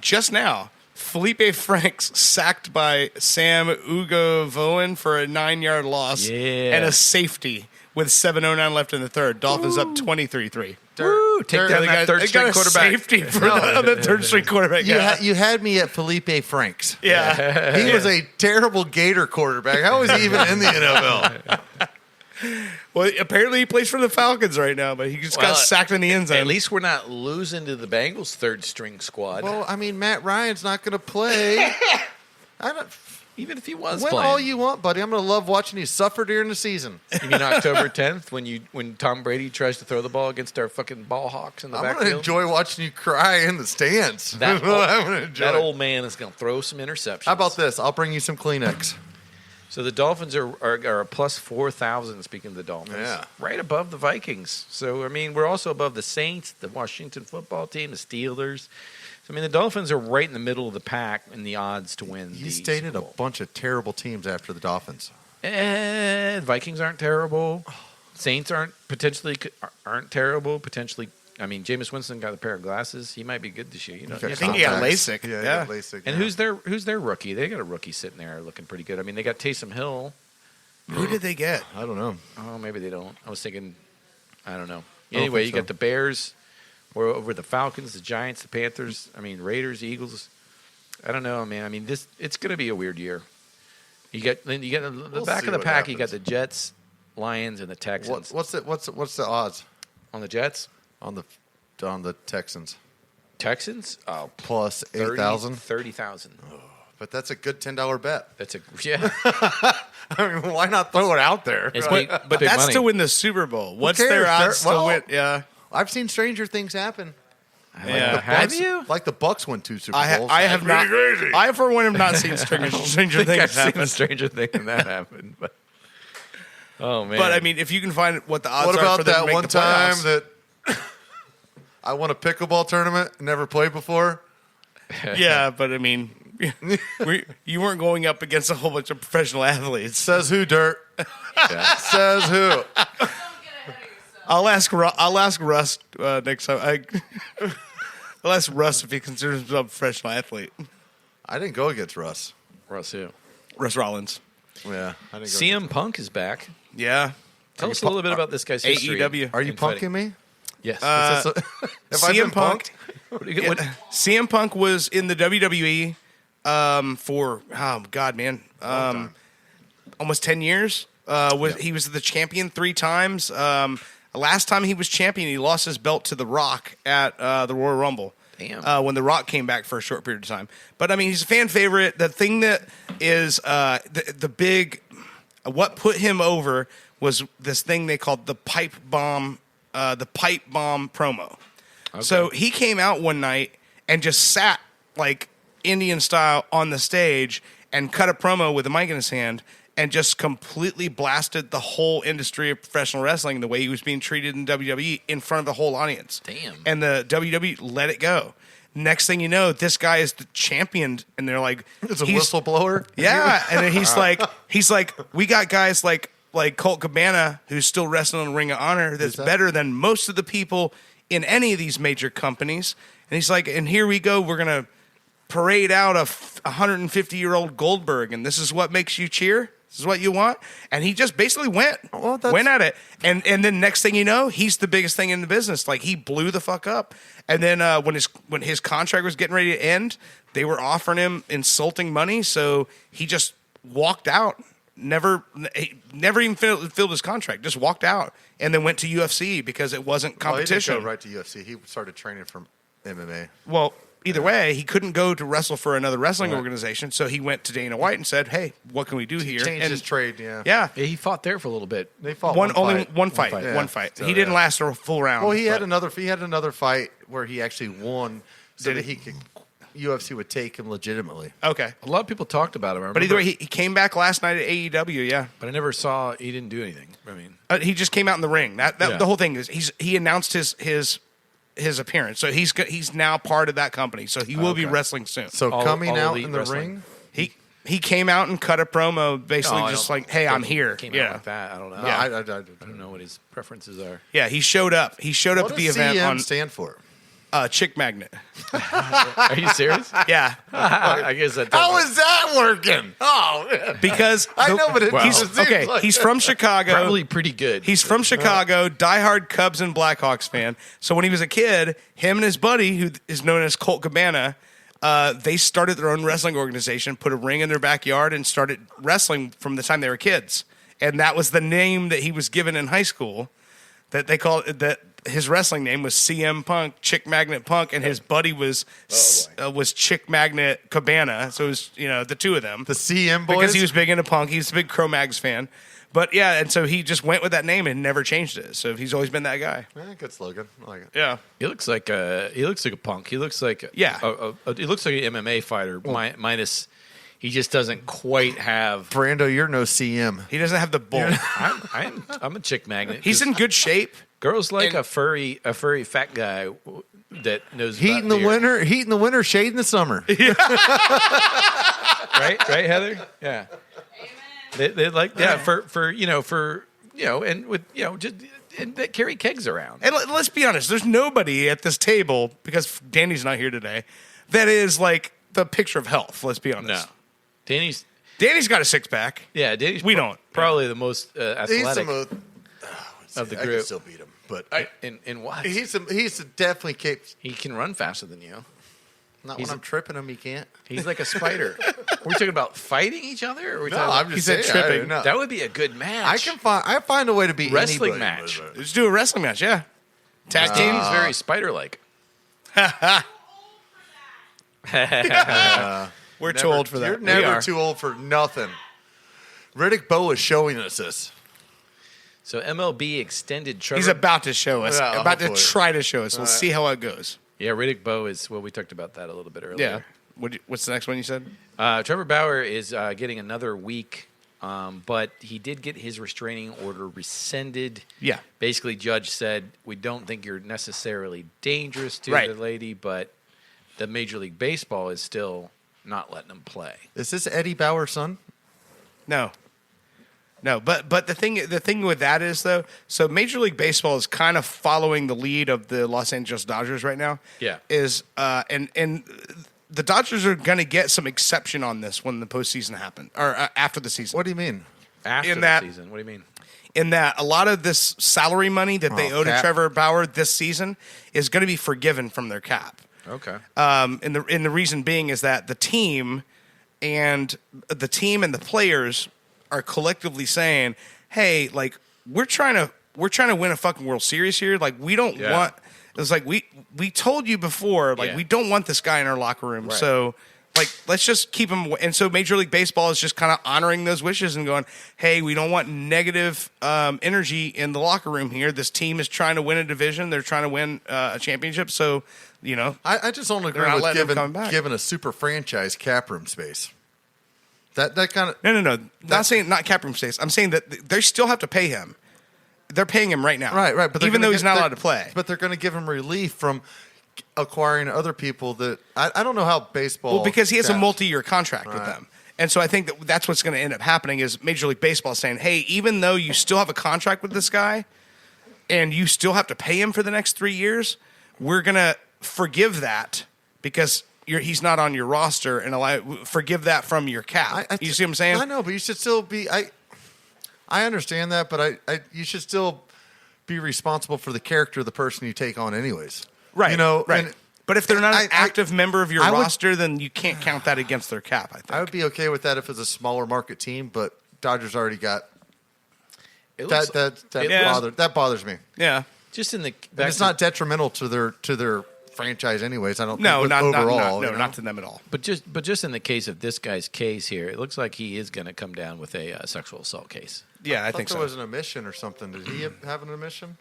just now, Felipe Franks sacked by Sam Ugavoen for a 9 yard loss and a safety. With 7:09 left in the third, Dolphins up 23-3. Woo, take down that third string quarterback. Safety for the third string quarterback. You had me at Felipe Franks. Yeah. He was a terrible Gator quarterback. How was he even in the NFL? Well, apparently he plays for the Falcons right now, but he just got sacked in the end zone. At least we're not losing to the Bengals' third string squad. Well, I mean, Matt Ryan's not going to play. Even if he was win playing. all you want, buddy. I'm going to love watching you suffer during the season. You mean October 10th when Tom Brady tries to throw the ball against our fucking ball hawks in the backfield? I'm going to enjoy watching you cry in the stands. That old man is going to throw some interceptions. How about this? I'll bring you some Kleenex. So the Dolphins are a plus 4,000, speaking of the Dolphins. Yeah. Right above the Vikings. So, I mean, we're also above the Saints, the Washington football team, the Steelers. So, I mean, the Dolphins are right in the middle of the pack in the odds to win. You stated a bunch of terrible teams after the Dolphins. Vikings aren't terrible. Saints aren't terrible. Potentially, I mean, Jameis Winston got a pair of glasses. He might be good this year. You know, I think he got LASIK. Yeah, he got LASIK. And who's their rookie? They got a rookie sitting there looking pretty good. I mean, they got Taysom Hill. Who did they get? I don't know. Oh, maybe they don't. I was thinking, I don't know. Anyway, you got the Bears. We're over the Falcons, the Giants, the Panthers. I mean, Raiders, Eagles. I don't know, man. I mean, it's going to be a weird year. You get the back of the pack. You got the Jets, Lions, and the Texans. What's the odds on the Jets? On the Texans? Texans? Oh, plus 8,000, 30,000. Oh, but that's a good $10 bet. I mean, why not throw it out there? But that's money. to win the Super Bowl. What's their odds to win? Yeah. I've seen stranger things happen. Yeah, have you? Like the Bucks won 2 Super Bowls. I have not. Crazy. I for one have not seen stranger things happen. Stranger thing than that happened, but oh man! But I mean, if you can find what the odds what are about for them that to make one the time playoffs. that I won a pickleball tournament, never played before? Yeah, but I mean, you weren't going up against a whole bunch of professional athletes. Says who, Dirt? Says who? I'll ask Russ next time. I'll ask Russ if he considers himself a professional athlete. I didn't go against Russ. Russ who? Russ Rollins. Yeah. I didn't go CM Punk is back. Yeah. Tell us a little bit about this guy's history. AEW. Are you punking me? Yes. CM Punk. CM Punk was in the WWE for almost 10 years. He was the champion 3 times. Last time he was champion, he lost his belt to The Rock at the Royal Rumble. Damn. When The Rock came back for a short period of time. But I mean, he's a fan favorite. The thing that is the big, what put him over was this thing they called the pipe bomb promo. Okay. So he came out one night and just sat like Indian style on the stage and cut a promo with a mic in his hand and just completely blasted the whole industry of professional wrestling, the way he was being treated in WWE in front of the whole audience. Damn. And the WWE let it go. Next thing you know, this guy is the champion, and they're like, "It's a whistleblower." Yeah, and then he's like, we got guys like Colt Cabana, who's still wrestling in Ring of Honor, that's better than most of the people in any of these major companies. And he's like, and here we go, we're gonna parade out a 150-year-old Goldberg, and this is what makes you cheer. This is what you want? And he just basically went at it. And then next thing you know, he's the biggest thing in the business. Like, he blew the fuck up. And then when his contract was getting ready to end, they were offering him insulting money, so he just walked out. Never even filled his contract. Just walked out and then went to UFC because it wasn't competition. He didn't go right to UFC. He started training from MMA. Well, either way, he couldn't go to wrestle for another wrestling organization, so he went to Dana White and said, "Hey, what can we do here?" Changed his trade. Yeah. He fought there for a little bit. They fought one fight. So, he didn't last a full round. Well, he had another fight where he actually won, so that UFC would take him legitimately. Okay. A lot of people talked about him. But either way, he came back last night at AEW. Yeah. But I never saw. He didn't do anything. I mean, he just came out in the ring. The whole thing is he announced his appearance, so he's now part of that company. So he will be wrestling soon. So coming out in the wrestling. ring, he came out and cut a promo, basically just like, "Hey, I'm here." Came out like that. I don't know. Yeah. I don't know what his preferences are. Yeah, he showed up. He showed up what at the does event. CM stand for? Chick magnet. Are you serious? Yeah. I guess that. How is that working? Oh, man. Because I know, but he's from Chicago. Probably pretty good. He's from Chicago, diehard Cubs and Blackhawks fan. So when he was a kid, him and his buddy, who is known as Colt Cabana, they started their own wrestling organization, put a ring in their backyard, and started wrestling from the time they were kids. And that was the name that he was given in high school. That they called it, that his wrestling name was CM Punk, Chick Magnet Punk, and his buddy was Chick Magnet Cabana. So it was the two of them, the CM boys, because he was big into punk. He was a big Cro-Mags fan. But yeah, and so he just went with that name and never changed it. So he's always been that guy. Yeah, good slogan. I like it. Yeah, he looks like a punk. He looks like he looks like an MMA fighter minus. He just doesn't quite have. Brando, you're no CM. He doesn't have the bulk. I'm a chick magnet. He's in good shape. Girls like a furry fat guy that knows heat about in the beer. winter, shade in the summer. Right, Heather. Yeah. They like for and with just and that carry kegs around. And let's be honest, there's nobody at this table, because Danny's not here today, that is like the picture of health. Let's be honest. No, Danny's got a six pack. Yeah, Danny's don't. Probably the most athletic of the group. I can still beat him, but in what? He's definitely capable. He can run faster than you. Not when I'm tripping him, he can't. He's like a spider. Are we talking about fighting each other? Or are we talking I'm just saying tripping. That would be a good match. I find a way to beat wrestling anybody. match. Let's do a wrestling match. Yeah, tag team. Danny's very spider-like. We're too old for that. You're never too old for nothing. Riddick Bowe is showing us this. So MLB extended Trevor. He's about to show us. Yeah, about to hopefully. try to show us. We'll see how it goes. Yeah, Riddick Bowe is. Well, we talked about that a little bit earlier. Yeah. What's the next one you said? Trevor Bauer is getting another week, but he did get his restraining order rescinded. Yeah. Basically, judge said, we don't think you're necessarily dangerous to the lady, but the Major League Baseball is still not letting him play. Is this Eddie Bauer's son? No, but the thing with that is, though, so Major League Baseball is kind of following the lead of the Los Angeles Dodgers right now. Yeah. And the Dodgers are going to get some exception on this when the postseason happens, or after the season. What do you mean? After the season? What do you mean? In that a lot of this salary money that they owe to Trevor Bauer this season is going to be forgiven from their cap. Okay. And the reason being is that the team and the players are collectively saying, "Hey, like we're trying to win a fucking World Series here. Like we don't want." It's like we told you before, like we don't want this guy in our locker room. Right. So like let's just keep him. And so Major League Baseball is just kind of honoring those wishes and going, "Hey, we don't want negative energy in the locker room here. This team is trying to win a division. They're trying to win a championship. So I just don't agree with giving a super franchise cap room space. That kind of no. Not saying not cap room space. I'm saying that they still have to pay him. They're paying him right now, right. But even though he's not allowed to play, but they're going to give him relief from acquiring other people that I don't know how baseball. Well, because he has a multi-year contract with them, and so I think that's what's going to end up happening is Major League Baseball saying, "Hey, even though you still have a contract with this guy, and you still have to pay him for the next 3 years, we're going to forgive that because." He's not on your roster, and forgive that from your cap. You see what I'm saying? I know, but you should still be. I understand that, but you should still be responsible for the character of the person you take on, anyways. Right. Right. And, but if they're not an active member of your roster, then you can't count that against their cap. I think I would be okay with that if it's a smaller market team, but Dodgers already got that bothers me. Yeah. Just in the it's not detrimental to their franchise, anyways. I don't. No, think overall. not to them at all. But just in the case of this guy's case here, it looks like he is going to come down with a sexual assault case. Yeah, I thought think there so. was an admission or something. Did he have an admission?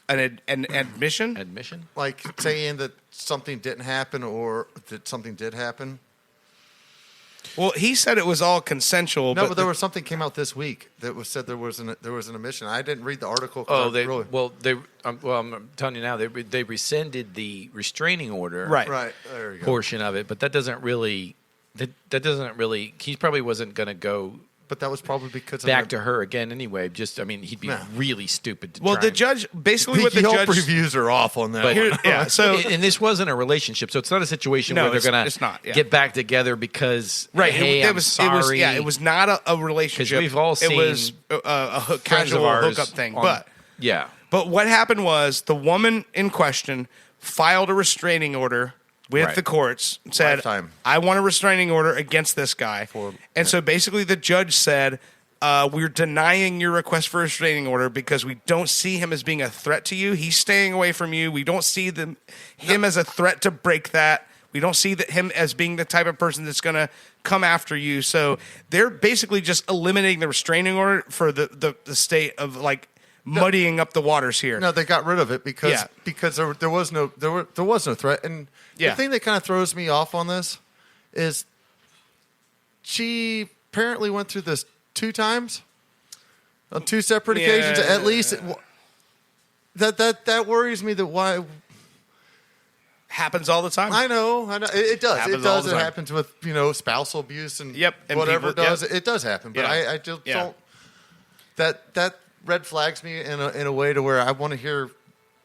An admission? Admission? Like saying that something didn't happen or that something did happen? Well, he said it was all consensual. No, but there was something came out this week that said there was an admission. I didn't read the article. I'm telling you now, they rescinded the restraining order, right. There you go. portion of it, but that doesn't really. He probably wasn't going to go But that was probably because back to her again anyway. Just, I mean, he'd be really stupid to try the judge, basically what the Yelp judge... reviews are off on that one. So... And this wasn't a relationship, so it's not a situation where they're going to get back together because, hey, I'm sorry. It was not a relationship. Because we've all seen... It was a casual hookup thing. But what happened was the woman in question filed a restraining order with the courts, said, Lifetime. I want a restraining order against this guy. So basically the judge said, we're denying your request for a restraining order because we don't see him as being a threat to you. He's staying away from you. We don't see him as a threat to break that. We don't see him as being the type of person that's going to come after you. So they're basically just eliminating the restraining order for the state of like muddying up the waters here. No, they got rid of it because there was no threat. And the thing that kind of throws me off on this is she apparently went through this 2 times on 2 separate occasions. At least that worries me. That why happens all the time. I know. It does. Happens it does. all the It time. happens with it does and people, does. It does happen. But I just don't. That red flags me in a way to where I want to hear.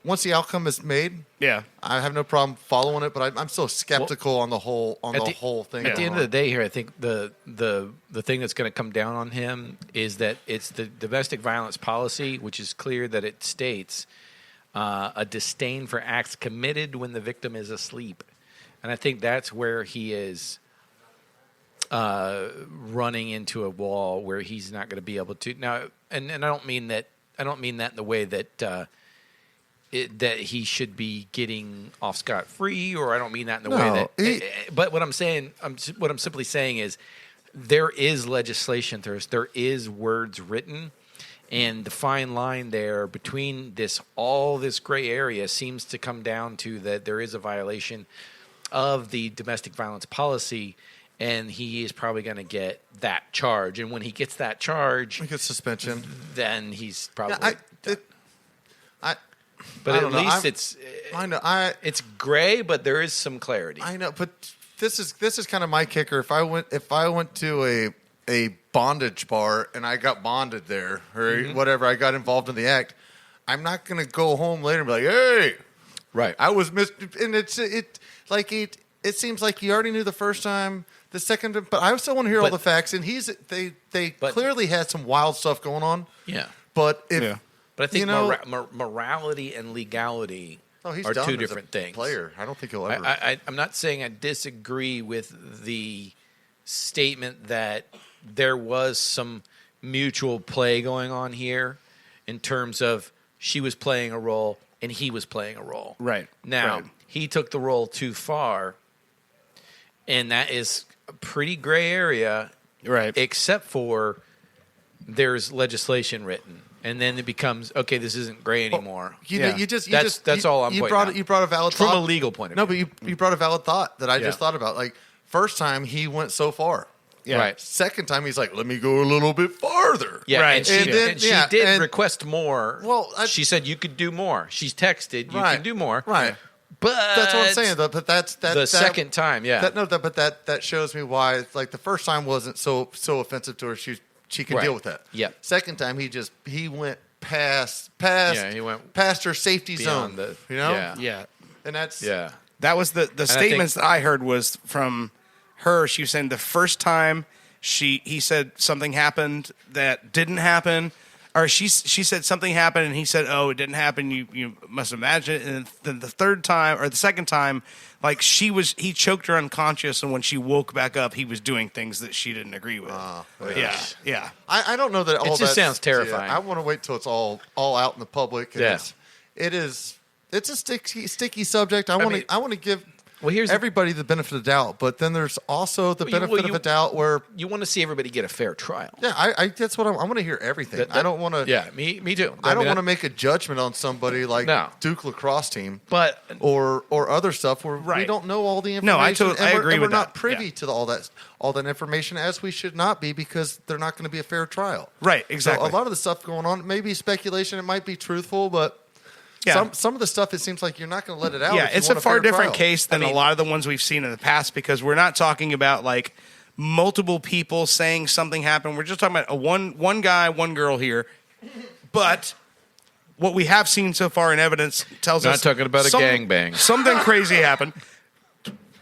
Once the outcome is made, I have no problem following it, but I'm still skeptical on the whole thing. At the end of the day, here, I think the thing that's going to come down on him is that it's the domestic violence policy, which is clear that it states a disdain for acts committed when the victim is asleep, and I think that's where he is running into a wall where he's not going to be able to now. And I don't mean that. I don't mean that in the way that. That he should be getting off scot-free, or I don't mean that in the way that. But what I'm simply saying is, there is legislation. There is words written, and the fine line there between all this gray area seems to come down to that there is a violation of the domestic violence policy, and he is probably going to get that charge. And when he gets that charge, he gets suspension. Then he's probably. But at least it's gray, but there is some clarity. I know, but this is kind of my kicker. If I went to a bondage bar and I got bonded there or whatever, I got involved in the act, I'm not going to go home later and be like, hey, right, I was and it seems like you already knew the first time, the second, but I still want to hear all the facts. And they clearly had some wild stuff going on. Yeah, but But I think morality and legality are 2 different things. Player, I don't think he'll ever. I'm not saying I disagree with the statement that there was some mutual play going on here in terms of she was playing a role and he was playing a role. Right. Now, he took the role too far, and that is a pretty gray area. Right. Except for there's legislation written. And then it becomes, okay, this isn't gray anymore. That's all I'm pointing out. You brought a valid thought. From a legal point of view. No, but you brought a valid thought that I just thought about. Like, first time, he went so far. Yeah. Right. Second time, he's like, let me go a little bit farther. Yeah, right. And she did request more. Well, she said you could do more. She's texted, you can do more. Right. But that's what I'm saying, though. But that's the second time, that shows me why. It's like the first time wasn't so offensive to her. She can deal with that. Yeah. Second time, he went past her safety zone. Yeah. And that's That was the statements that I heard was from her. She was saying the first time he said something happened that didn't happen, or she said something happened and he said, "Oh, it didn't happen. You must imagine it." And then the third time or the second time, like he choked her unconscious, and when she woke back up, he was doing things that she didn't agree with. Yeah. I don't know that all that just sounds terrifying. I want to wait till it's all out in the public. And it's a sticky subject. I want to give everybody the benefit of the doubt, but then there's also the benefit of the doubt where you want to see everybody get a fair trial. Yeah, I that's what I want to hear everything. I don't want to. Yeah, me too. I don't want to make a judgment on somebody like Duke lacrosse team, but or other stuff where we don't know all the information. No, I agree with that. We're not privy to all that information, as we should not be, because they're not going to be a fair trial. Right, exactly. So a lot of the stuff going on may be speculation. It might be truthful, but. Some of the stuff, it seems like you're not going to let it out. Yeah, it's a far different case than a lot of the ones we've seen in the past, because we're not talking about like multiple people saying something happened. We're just talking about a one guy, one girl here. But what we have seen so far in evidence tells us... Not talking about a gangbang. Something crazy happened.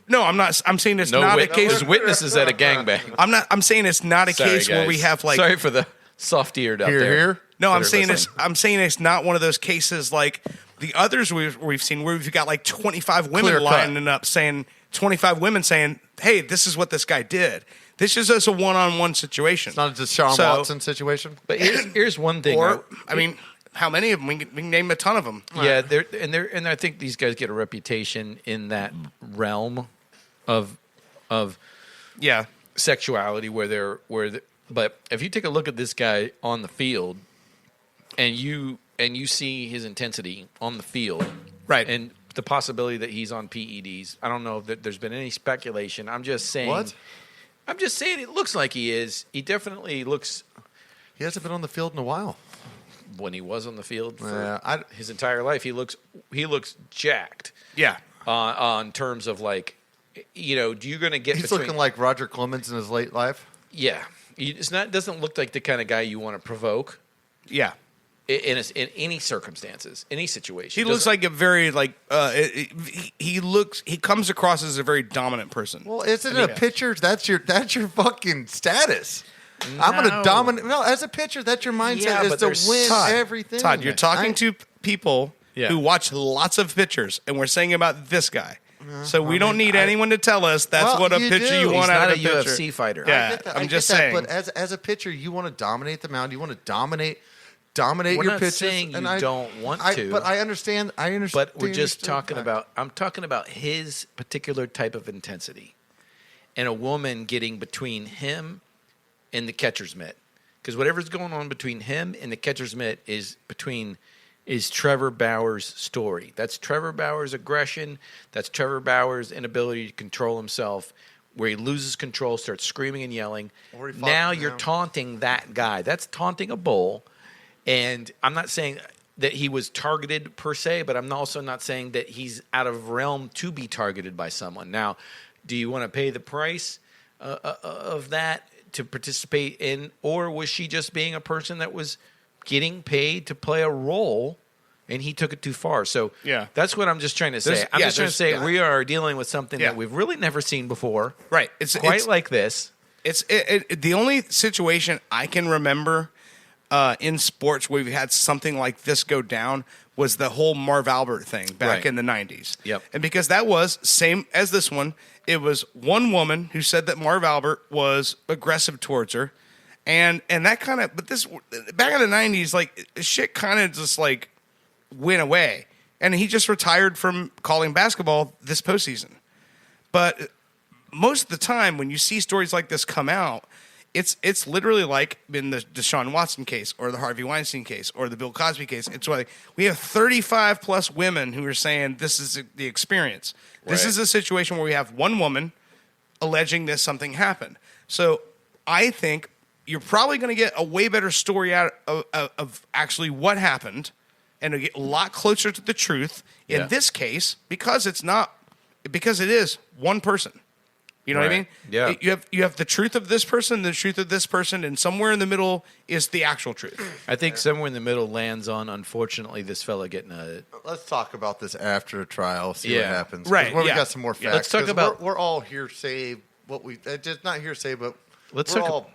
No, I'm not. I'm saying it's not a case. There's witnesses at a gangbang. I'm saying it's not a case where we have like... Sorry for the soft-eared out there. Here? No, I'm saying it's not one of those cases like the others we've seen where we've got like 25 women lining up saying... 25 women saying, hey, this is what this guy did. This is just a one-on-one situation. It's not just Sean Watson situation. But here's one thing. I mean, how many of them? We can name a ton of them. Yeah, and I think these guys get a reputation in that realm of sexuality but if you take a look at this guy on the field and you see his intensity on the field, right, and the possibility that he's on PEDs. I don't know that there's been any speculation. I'm just saying. What? I'm just saying it looks like he is. He definitely looks. He hasn't been on the field in a while. When he was on the field for his entire life, he looks jacked. Yeah. On terms of like, you're going to get. He's looking like Roger Clemens in his late life. Yeah, doesn't look like the kind of guy you want to provoke. Yeah. In any circumstances, any situation, he looks like a very like he comes across as a very dominant person. Well, isn't it a pitcher? That's your fucking status. No. I'm gonna dominate. No, as a pitcher, that's your mindset is to win everything. Todd, you're talking to people who watch lots of pitchers, and we're saying about this guy. So we don't need anyone to tell us that's what a pitcher you want out of a pitcher. He's not a UFC fighter. Yeah, I'm just saying. But as a pitcher, you want to dominate the mound. You want to dominate your pitches. Saying you don't want to. But I understand. But we're just talking about. I'm talking about his particular type of intensity, and a woman getting between him and the catcher's mitt, because whatever's going on between him and the catcher's mitt is Trevor Bauer's story. That's Trevor Bauer's aggression. That's Trevor Bauer's inability to control himself, where he loses control, starts screaming and yelling. Now you're taunting that guy. That's taunting a bull. And I'm not saying that he was targeted per se, but I'm also not saying that he's out of realm to be targeted by someone. Now, do you want to pay the price of that to participate in, or was she just being a person that was getting paid to play a role and he took it too far? So that's what I'm just trying to say. I'm just trying to say we are dealing with something that we've really never seen before. Right. It's like this. It's the only situation I can remember in sports where we've had something like this go down was the whole Marv Albert thing back in the 90s. Yep. And because that was same as this one, it was one woman who said that Marv Albert was aggressive towards her. And that kind of, but this, back in the 90s, like, shit kind of just, like, went away. And he just retired from calling basketball this postseason. But most of the time, when you see stories like this come out, it's literally like in the Deshaun Watson case or the Harvey Weinstein case or the Bill Cosby case. It's like we have 35 plus women who are saying this is the experience. Right. This is a situation where we have one woman alleging that something happened. So I think you're probably going to get a way better story out of actually what happened, and it'll get a lot closer to the truth in this case because it is one person. You know what I mean? Yeah. You have the truth of this person, the truth of this person, and somewhere in the middle is the actual truth. I think somewhere in the middle lands on, unfortunately, this fella getting a... Let's talk about this after the trial, see what happens. Right. We got some more facts. Let's talk about... We're all hearsay, just not hearsay, but let's we're talk all...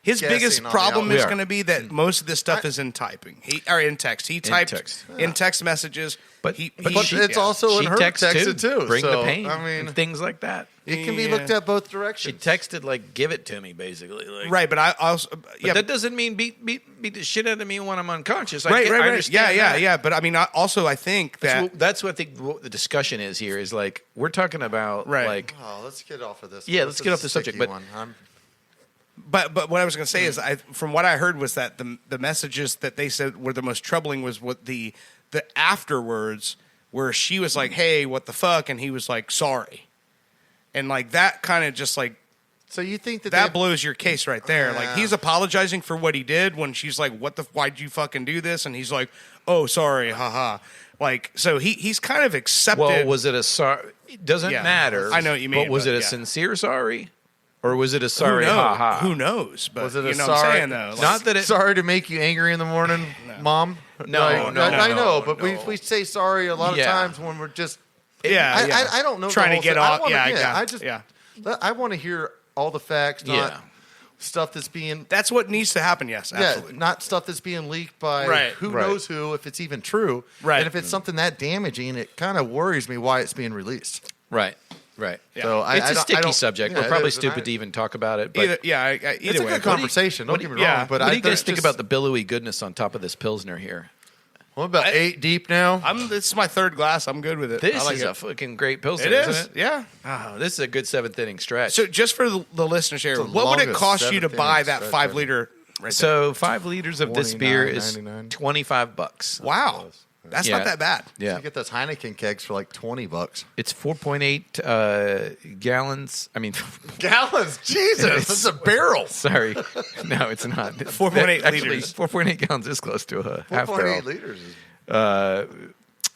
His biggest problem is going to be that most of this stuff is in typing, or in text. He typed in text messages, but it's also in her texted too. Bring the pain, and things like that. It can be looked at both directions. She texted like, "Give it to me," basically. Like, right, but I also, but that doesn't mean beat the shit out of me when I'm unconscious. Right. I understand that. Yeah. But I mean, I think that that's what I think what the discussion is here is like we're talking about like. Oh, let's get off of this. Yeah, let's get off the subject. But what I was going to say is, from what I heard was that the messages that they said were the most troubling was what the afterwards, where she was like, "Hey, what the fuck," and he was like, "Sorry," and like that kind of just like. So you think that blows your case right there? Like he's apologizing for what he did when she's like, why'd you fucking do this? And he's like, "Oh, sorry, haha." Like so he's kind of accepted. Well, was it a sorry? It doesn't matter. I know what you mean. But was it a sincere sorry? Or was it a sorry Who knows? ha-ha? Who knows? But Was it a you know sorry? what I'm saying, though? Like, Not that it... Sorry to make you angry in the morning, Mom. No, I know, but no. we say sorry a lot of times when we're just. I don't know. Trying to get off. I want to hear all the facts, not stuff that's being. That's what needs to happen. Yes, absolutely. Not stuff that's being leaked by who knows who, if it's even true. Right. And if it's something that damaging, it kind of worries me why it's being released. Right. Yeah. So It's a sticky subject. We're probably stupid to even talk about it. But either it's a way. good conversation. Don't get me wrong. But what do you guys think about the billowy goodness on top of this Pilsner here? What about 8 deep now? This is my third glass. I'm good with it. This like is it. a fucking great Pilsner, It is. isn't it? Yeah. Oh, this is a good seventh inning stretch. So just for the listeners here, It's the what would it longest cost you to seventh buy inning that stretch 5 ever. liter? Right So 5 liters of this beer is $29.99. $25. wow, that's Yeah. not that bad. Yeah, You get those Heineken kegs for like $20. it's 4.8 gallons. I mean, Gallons, Jesus, that's a barrel. sorry, no, it's not. 4.8 Actually, liters. 4.8 gallons is close to a half 4.8 barrel. liters.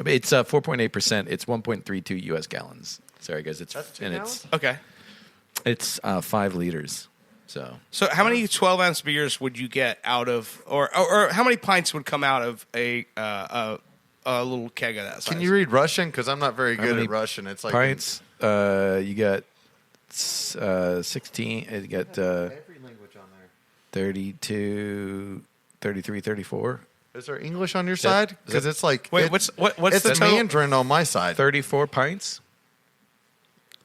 It's 4.8%. It's 1.32 U.S. gallons. Sorry, guys. That's 2 and gallons? Okay. it's 5 liters. So So how many 12-ounce beers would you get out of, or how many pints would come out of a little keg of that size? Can you read Russian? Because I'm not very good many at Russian. It's like pints. You got 16. You got every language on there. 32, 33, 34. Is there English on your side? Because it's like Wait, what's it's the the total? Mandarin on my side. 34 pints.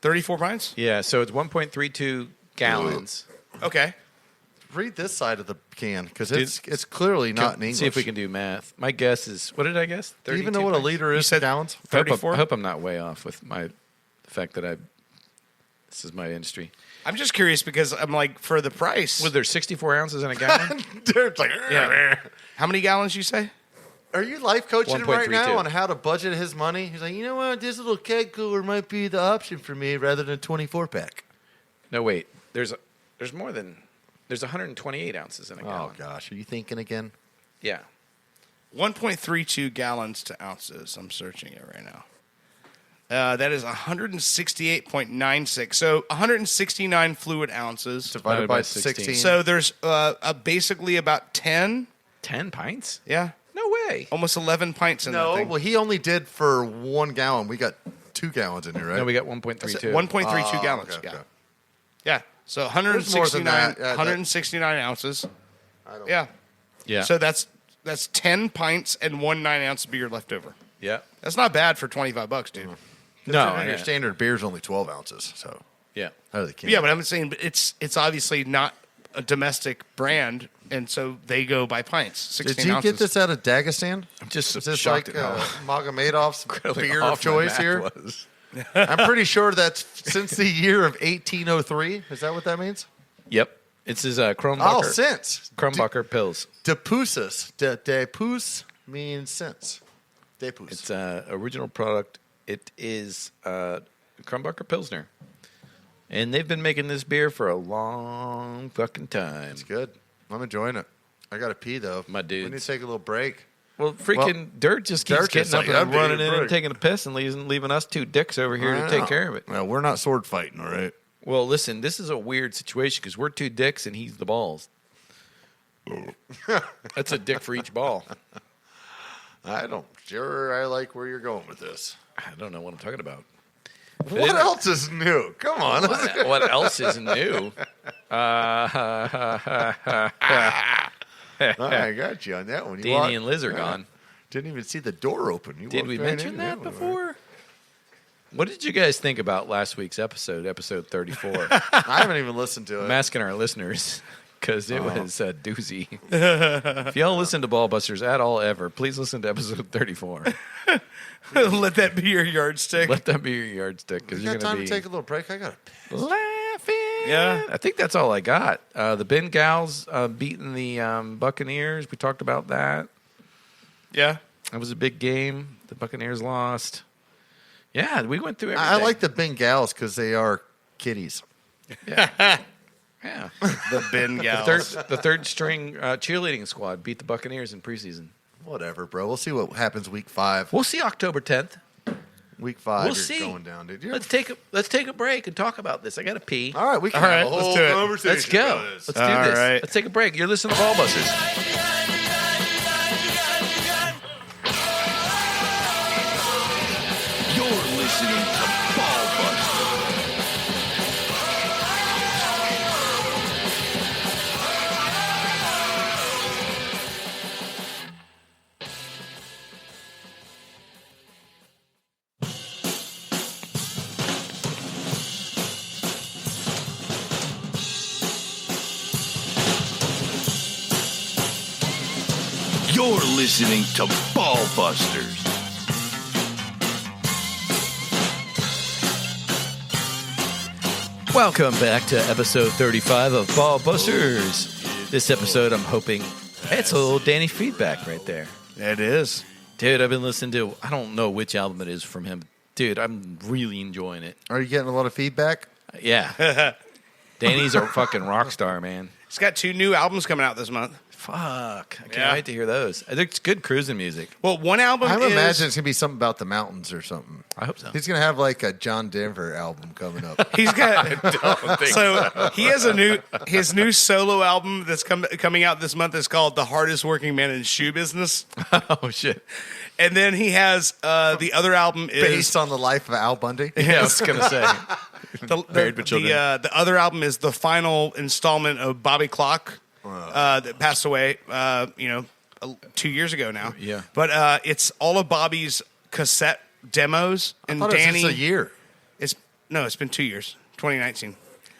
34 pints? Yeah, so it's 1.32 gallons. Okay. Read this side of the can because it's clearly not in English. See if we can do math. My guess is, what did I guess? Do you even know what a liter is? said Gallons? I hope 34? I hope I'm not way off with the fact that this is my industry. I'm just curious because I'm like, for the price. Was there 64 ounces in a gallon? It's like, Yeah. How many gallons you say? Are you life coaching him right 1.32. now on how to budget his money? He's like, you know what? This little keg cooler might be the option for me rather than a 24-pack. No, wait. There's more than... There's 128 ounces in a Oh, gallon. gosh. Are you thinking again? Yeah. 1.32 gallons to ounces. I'm searching it right now. That is 168.96. So 169 fluid ounces. Divided by 16. 16. So there's basically about 10. 10 pints? Yeah. No way. Almost 11 pints in that No, thing. well, he only did for 1 gallon. We got 2 gallons in here, right? No, we got That's 1.32. 1.32 gallons. Okay, Yeah. okay. Yeah. So There's more than 169, that. Yeah, 169 ounces. Yeah. Yeah. So that's 10 pints and 1 9-ounce beer left over. yeah. That's not bad for $25, dude. No. Your standard beer is only 12 ounces, so Yeah. how do they keep Yeah, but I'm saying it's obviously not a domestic brand, and so they go by pints. 16 Did you ounces. get this out of Dagestan? I'm just Is this shocked like at how Magomedov's beer of off my choice math here? was. I'm pretty sure that's since the year of 1803. Is that what that means? Yep. It's his Kronbacher. Oh, since. Kronbacher pills. Depusus. Depus means since. Depus. It's original product. It is Kronbacher Pilsner. And they've been making this beer for a long fucking time. It's good. I'm enjoying it. I got to pee, though. My We dudes. need to take a little break. Well, freaking Dirt just keeps Dirt getting just up like, and I'm running taking in a and break. taking a piss and leaving us two dicks over here to take care of it. Well, we're not sword fighting, all right? Well, listen, this is a weird situation because we're two dicks and he's the balls. That's a dick for each ball. I like where you're going with this. I don't know what I'm talking about. What else is new? Come on. What else is new? I got you on that one. You Danny walked- and Liz are gone. Didn't even see the door open. You Did walked we right mention in. that Yeah, before? What did you guys think about last week's episode 34? I haven't even listened to it. I'm asking our listeners because it was a doozy. If y'all listen to Ballbusters at all ever, please listen to episode 34. Let that be your yardstick. Let that be your yardstick because You you're got going time to to be take a little break? I got to piss. laughing. Yeah. I think that's all I got. The Ben Gals beating the Buccaneers. We talked about that. Yeah. That was a big game. The Buccaneers lost. Yeah, we went through everything. I like the Bengals because they are kitties. Yeah. The Ben gals. The third string cheerleading squad beat the Buccaneers in preseason. Whatever, bro. We'll see what happens week 5. We'll see October 10th. Week 5, We'll you're see. going down, dude. Let's take a break and talk about this. I got to pee. All right, we can All have right, a let's whole do it. conversation. Let's go. about Let's this. do All this. right. Let's take a break. You're listening to Ballbusters. You're listening to Ballbusters. You're listening to Ballbusters. Welcome back to episode 35 of Ballbusters. This episode, I'm hoping it's a little Danny feedback right there. It is. Dude, I've been listening to, I don't know which album it is from him. Dude, I'm really enjoying it. Are you getting a lot of feedback? Yeah. Danny's a fucking rock star, man. He's got 2 new albums coming out this month. Fuck. I can't Yeah. wait to hear those. I think it's good cruising music. Well, one album I is... imagine it's going to be something about the mountains or something. I hope so. He's going to have like a John Denver album coming up. He's got... So he has his new solo album that's coming out this month is called The Hardest Working Man in Shoe Business. Oh, shit. And then he has the other album is... Based on the life of Al Bundy. Yeah, I was going to say. Married with Children. The other album is the final installment of Bobby Clock that passed away, 2 years ago now. Yeah. But it's all of Bobby's cassette demos. And I thought Danny... it was just a year. It's been 2 years. 2019.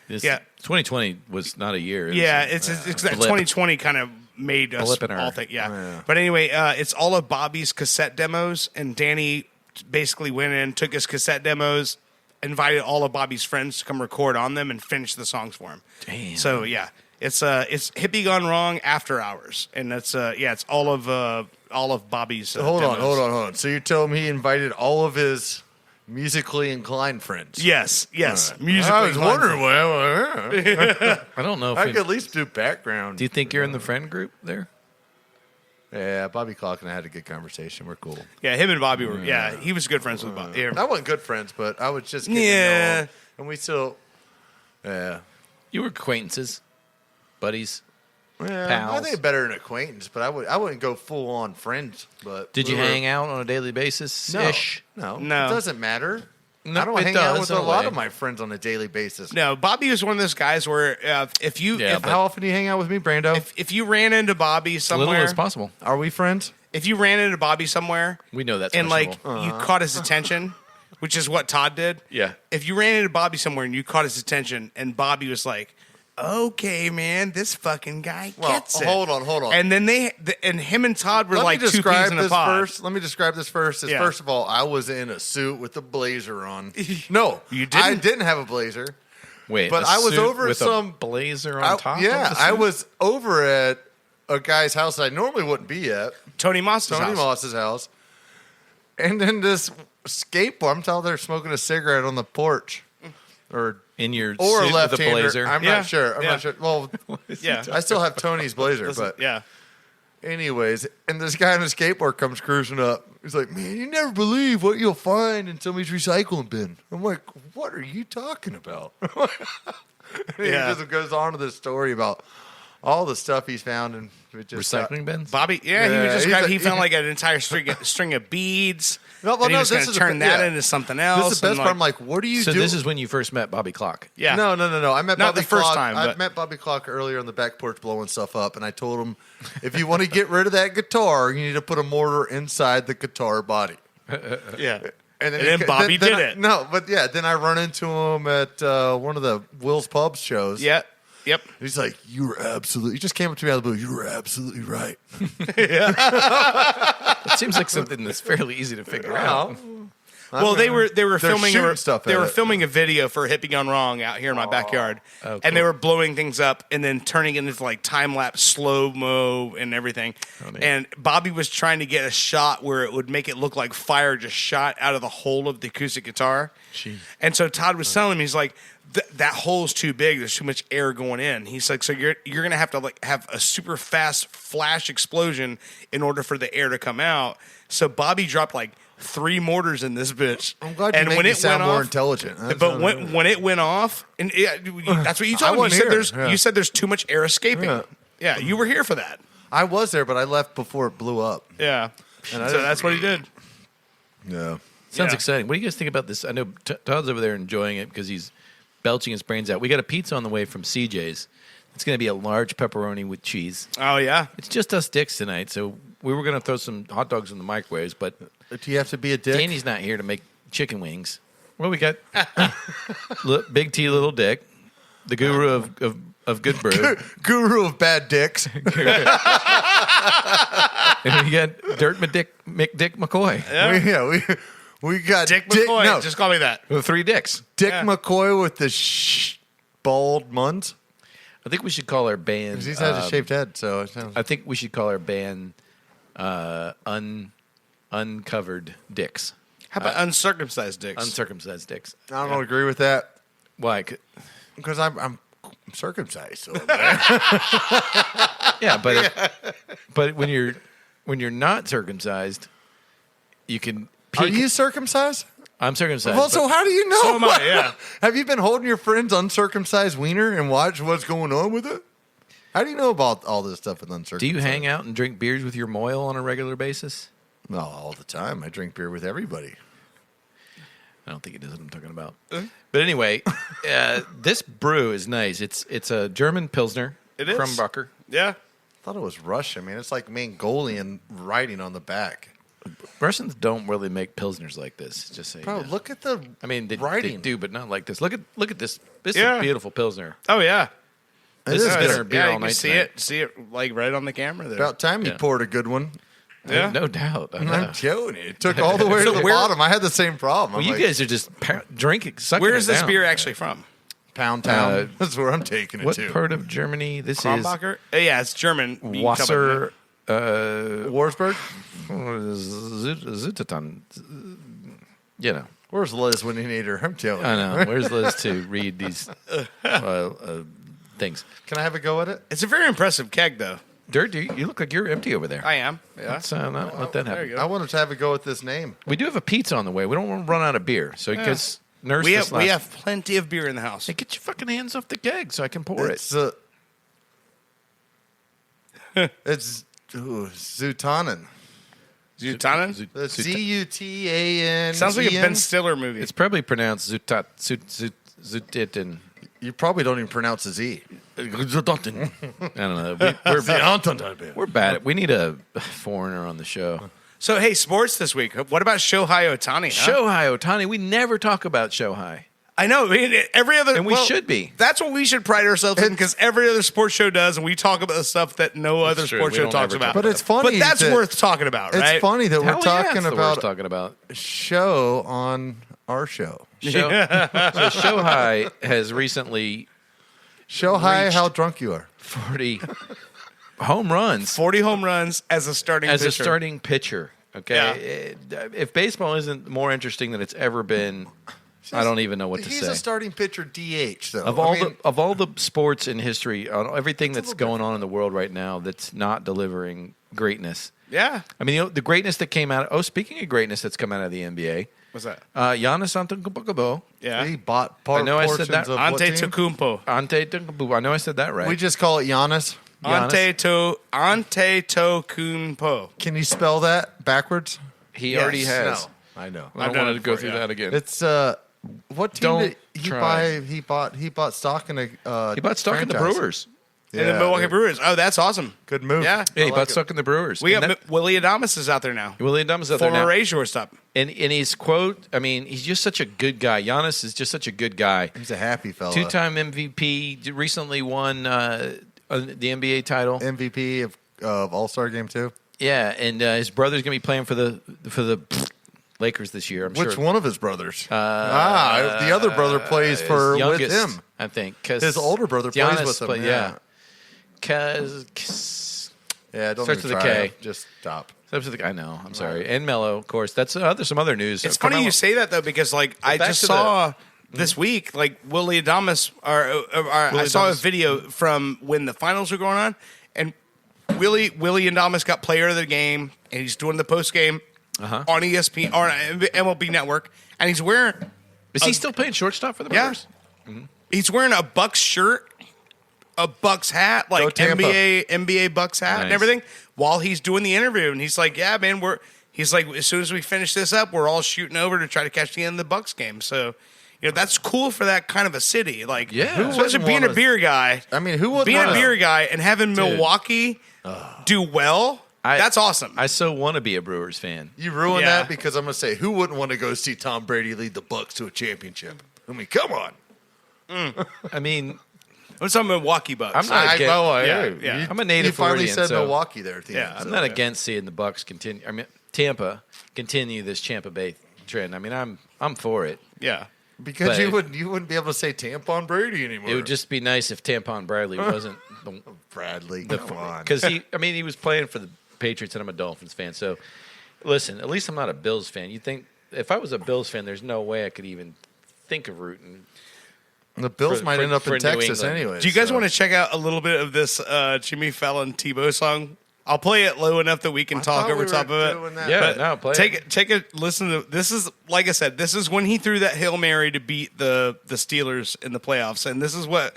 Yeah. 2020 was not a year. Yeah, it's that 2020 kind of made us Blip in our- all think. Yeah. Yeah. But anyway, it's all of Bobby's cassette demos, and Danny basically went in, took his cassette demos, invited all of Bobby's friends to come record on them, and finish the songs for him. Damn. So yeah, it's Hippie Gone Wrong After Hours, and it's all of Bobby's. Hold demos. on. So you're telling me he invited all of his musically inclined friends? Yes. Right. Musically I was inclined wondering. I don't know if I could at least do background. Do you think you're in the friend group there? Yeah, Bobby Clark and I had a good conversation. We're cool. Yeah, him and Bobby were. Yeah, he was good friends with Bobby. I wasn't good friends, but I was just getting to know him. And we still, yeah. You were acquaintances, buddies. Yeah, Pals. I think better than acquaintance, but I wouldn't go full on friends. But Did you hang out on a daily basis? No, Ish? no, No. It doesn't matter. No, I don't it hang out does with in a a lot way. of my friends on a daily basis. No, Bobby was one of those guys where if you Yeah, if, but- How often do you hang out with me, Brando? if you ran into Bobby Little somewhere, as possible. Are we friends? if you ran into Bobby somewhere We know that's and like questionable. you caught his attention, which is what Todd did. Yeah. If you ran into Bobby somewhere and you caught his attention, and Bobby was like, "Okay, man, this fucking guy gets it." hold on. And then and him and Todd were Let like me two peas describe in a this pod. first. Let me describe this first. Yeah. First of all, I was in a suit with a blazer on. No, You didn't? I didn't have a blazer. Wait, but a I was suit over with some- a blazer on top. Yeah, of the I suit? was over at a guy's house that I normally wouldn't be at. Tony Moss's Tony house. Moss's house. And then this skateboard, I'm telling they're smoking a cigarette on the porch. Or in your a suit with a left-hander. blazer. I'm Yeah, not sure. I'm yeah. not sure. Well, Yeah. I still have Tony's blazer, but Yeah. anyways, and this guy on a skateboard comes cruising up. He's like, "Man, you never believe what you'll find in somebody's recycling bin." I'm like, "What are you talking about?" And Yeah. He just goes on to this story about all the stuff he's found and it just Recycling bins? Bobby, he Yeah, was describing he's he found like an entire string of beads. No, well, and he no, was this going to is the- turn that yeah. into something else. This is the best and, part. I'm like, "What are you So doing?" this is when you first met Bobby Clock. yeah, No. I met Not Bobby the first Clock. time, I but- met Bobby Clock earlier on the back porch blowing stuff up, and I told him, if you want to get rid of that guitar, you need to put a mortar inside the guitar body. yeah. And then Bobby did it. No, but yeah, then I run into him at one of the Will's Pubs shows. Yeah. Yep. He's like, "You were absolutely." He just came up to me out of the blue. "You were absolutely right." It seems like something that's fairly easy to figure out. Well, they were They're filming shooting stuff they at were it. filming a video for Hippie Gone Wrong out here in my backyard, Oh, and they cool. were blowing things up and then turning it into like time lapse slow mo and everything. neat. And Bobby was trying to get a shot where it would make it look like fire just shot out of the hole of the acoustic guitar. Jeez. And so Todd was telling me, he's like, that hole's too big. There's too much air going in. He's like, so you're gonna have to like have a super fast flash explosion in order for the air to come out. So Bobby dropped like 3 mortars in this bitch. I'm glad you make me sound more intelligent. But when it went off, and that's what you told me. You said there's too much air escaping. Yeah, you were here for that. I was there, but I left before it blew up. Yeah, so that's what he did. Yeah. Sounds exciting. What do you guys think about this? I know Todd's over there enjoying it because he's belching his brains out. We got a pizza on the way from CJ's. It's going to be a large pepperoni with cheese. Oh, yeah? It's just us dicks tonight, so we were going to throw some hot dogs in the microwaves, but do you have to be a dick? Danny's not here to make chicken wings. Well, we got Big T, Little Dick, the guru of good brew. Guru of bad dicks. And we got Dirt McDick McCoy. Yeah. We got Dick McCoy. No. Just call me that. With 3 dicks. Dick McCoy with the bald muns. I think we should call our band. He's had a shaved head, so I think we should call our band Uncovered Dicks. How about Uncircumcised Dicks? Uncircumcised Dicks. I don't agree with that. Why? Because I'm circumcised. So yeah, but when you're not circumcised, you can. Are you circumcised? I'm circumcised. Well, so how do you know? So am I, yeah. Have you been holding your friend's uncircumcised wiener and watch what's going on with it? How do you know about all this stuff with uncircumcised? Do you hang out and drink beers with your moil on a regular basis? No, all the time. I drink beer with everybody. I don't think it is what I'm talking about. But anyway, this brew is nice. It's a German Pilsner. It is. Krumbacher. Yeah. I thought it was Russian, man. It's like Mongolian writing on the back. Russians don't really make Pilsners like this. Just saying. Bro, look at the writing. They do, but not like this. Look at this. This is a beautiful Pilsner. Oh, yeah. This is better beer all night. See it like right on the camera there. About time you poured a good one. Yeah. No doubt. I'm telling you. It took all the way to the bottom. I had the same problem. Well, you guys are just drinking, sucking Where is this down. beer actually from? Pound Town. That's where I'm taking it what to. What part of Germany? This Krombacher? Yeah, it's German. Wasser. Warsburg? Zutetan. You know. Where's Liz when you need her? I'm telling you. I know. Where's Liz to read these things? Can I have a go at it? It's a very impressive keg, though. Dirt, you look like you're empty over there. I am. Yeah. Let's not let that happen. I wanted to have a go at this name. We do have a pizza on the way. We don't want to run out of beer. So because we have plenty of beer in the house. Hey, get your fucking hands off the keg so I can pour it. It's Zutanen. Zutanen? Zutan. Sounds like a Ben Stiller movie. It's probably pronounced Zutitin. You probably don't even pronounce the Z. I don't know. We're bad at. We need a foreigner on the show. So, hey, sports this week. What about Shohei Ohtani? Shohei Ohtani. We never talk about Shohei. I know. Every other, and we should be. That's what we should pride ourselves in, because every other sports show does, and we talk about the stuff that no other sports show talks about. But it's funny. But that's worth talking about, right? It's funny that we're talking about show on our show. So Shohei has recently. Shohei, how drunk you are. 40 home runs. 40 home runs as a starting pitcher. As a starting pitcher. Okay. Yeah. If baseball isn't more interesting than it's ever been, I don't even know what to say. He's a starting pitcher DH, though. Of all the sports in history, everything that's going on in the world right now that's not delivering greatness. Yeah. I mean, the greatness that came out. Speaking of greatness that's come out of the NBA. What's that? Giannis Antetokounmpo. Yeah. He bought I know I said that. Antetokounmpo. I know I said that right. We just call it Giannis. Antetokounmpo. Can you spell that backwards? He already has. No. I know. I don't want to go through that again. It's what team did he buy? He bought stock in a he bought stock in the Brewers. In the Milwaukee Brewers. Oh, that's awesome. Good move. Yeah. He bought stock in the Brewers. We got Willie Adames is out there now. Willie Adames is out there now. Former Rays shortstop. And his quote, I mean, he's just such a good guy. Giannis is just such a good guy. He's a happy fella. 2-time MVP. Recently won the NBA title. MVP of All-Star Game 2. Yeah, and his brother's going to be playing for the Lakers this year, I'm sure. Which one of his brothers? The other brother plays with him. I think. His older brother plays with him. Yeah. Don't starts with a K. Just stop. I know. I'm sorry. And Mello, of course. That's some other news. It's funny you say that, though, because I just saw this week, Willie Adames, I saw a video from when the finals were going on, and Willie Adames got player of the game, and he's doing the post game on ESPN or MLB Network, and he's wearing. Is he still playing shortstop for the Brewers? Yeah. Mm-hmm. He's wearing a Bucks shirt, a Bucks hat, like NBA Bucks hat and everything, while he's doing the interview. And he's like, "Yeah, man, He's like, as soon as we finish this up, we're all shooting over to try to catch the end of the Bucks game." So, that's cool for that kind of a city. Like, especially being a beer guy. I mean, who would being a beer guy and having Milwaukee do well? That's awesome. I so want to be a Brewers fan. You ruined that because I'm going to say, who wouldn't want to go see Tom Brady lead the Bucks to a championship? I mean, come on. I mean, I'm talking Milwaukee Bucks. I'm not against, I'm a native You finally Floridian, said Milwaukee there at the end. I'm not against seeing the Bucks continue. I mean, Tampa continue this Tampa Bay trend. I mean, I'm for it. Yeah. Because you wouldn't be able to say Tampon Brady anymore. It would just be nice if Tampon Bradley wasn't Bradley. Come on. Because he was playing for the Patriots, and I'm a Dolphins fan. So, listen, at least I'm not a Bills fan. You think if I was a Bills fan, there's no way I could even think of rooting. The Bills might end up in Texas anyway. Do you guys want to check out a little bit of this Jimmy Fallon Tebow song? I'll play it low enough that we can talk over top of it. Yeah, play it. Take a listen to this. Is like I said, this is when he threw that Hail Mary to beat the Steelers in the playoffs, and this is what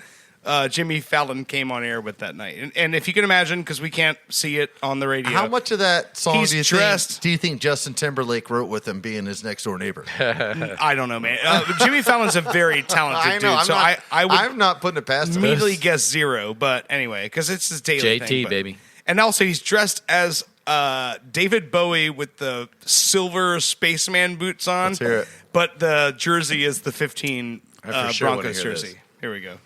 Jimmy Fallon came on air with that night. And if you can imagine, because we can't see it on the radio, how much of that song do you think Justin Timberlake wrote with him being his next door neighbor? I don't know, man. Jimmy Fallon's a very talented dude, I'm not putting it past him. Immediately guess 0, but anyway, because it's his daily thing. JT, baby. And also, he's dressed as David Bowie with the silver spaceman boots on. Let's hear it. But the jersey is the 15 Broncos jersey. This. Here we go.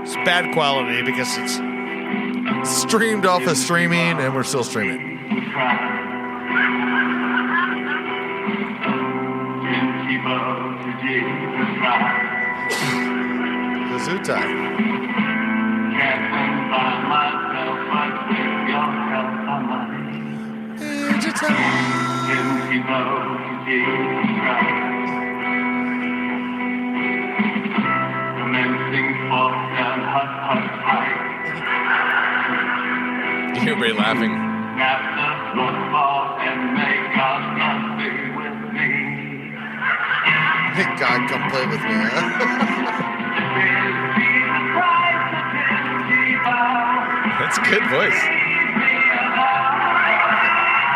It's bad quality because it's streamed off of streaming, and we're still streaming. Gesundheit. Everybody laughing. Hey, God, come play with me, That's a good voice.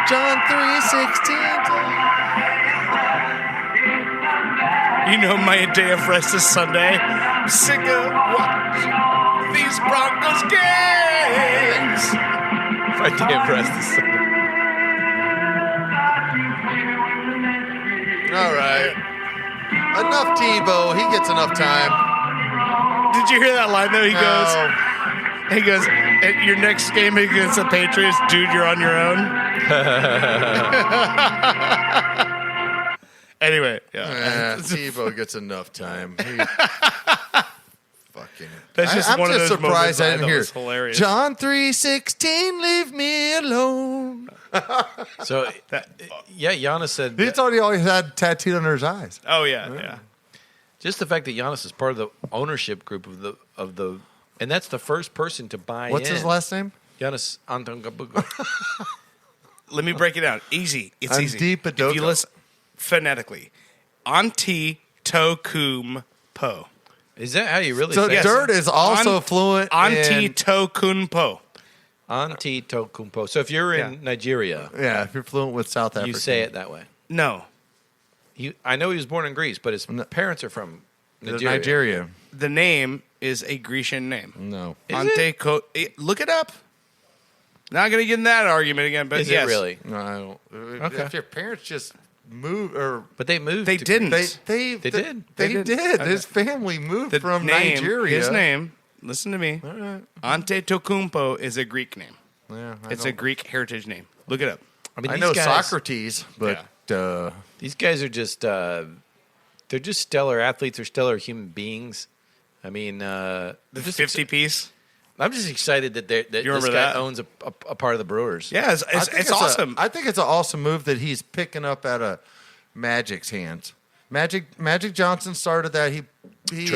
John 3:16. You know, my day of rest is Sunday. I'm sick of watching these Broncos games. My day of rest is Sunday. All right. Enough Tebow. He gets enough time. Did you hear that line, though? He goes, at your next game against the Patriots, dude, you're on your own. Anyway, Tebow gets enough time. That's just one of those surprised I didn't hear. Was hilarious. John 3:16, leave me alone. So, Giannis said He's always had tattooed under his eyes. Oh yeah. Just the fact that Giannis is part of the ownership group of the, and that's the first person to buy What's his last name? Giannis Antetokounmpo. Let me break it down. Easy. It's easy. If you listen phonetically, Antetokounmpo. Is that how you really say it? So Dirt is also fluent Antetokounmpo. Antetokounmpo. So if you're in Nigeria. Yeah, if you're fluent with South Africa. You say it that way. No. I know he was born in Greece, but his parents are from Nigeria. The name is a Grecian name. No. Look it up. Not going to get in that argument again, but is yes. it really? No, I don't. Okay. If your parents just moved, but they moved. They didn't. They did. His family moved from Nigeria. His name. Listen to me. All right. Antetokounmpo is a Greek name. Yeah, it's a Greek heritage name. Look it up. I know Socrates, but these guys are just they're just stellar athletes or stellar human beings. I mean, the 50-piece. I'm just excited that this guy owns a part of the Brewers. Yeah, it's awesome. I think it's an awesome move that he's picking up out of Magic's hands. Magic Johnson started that. He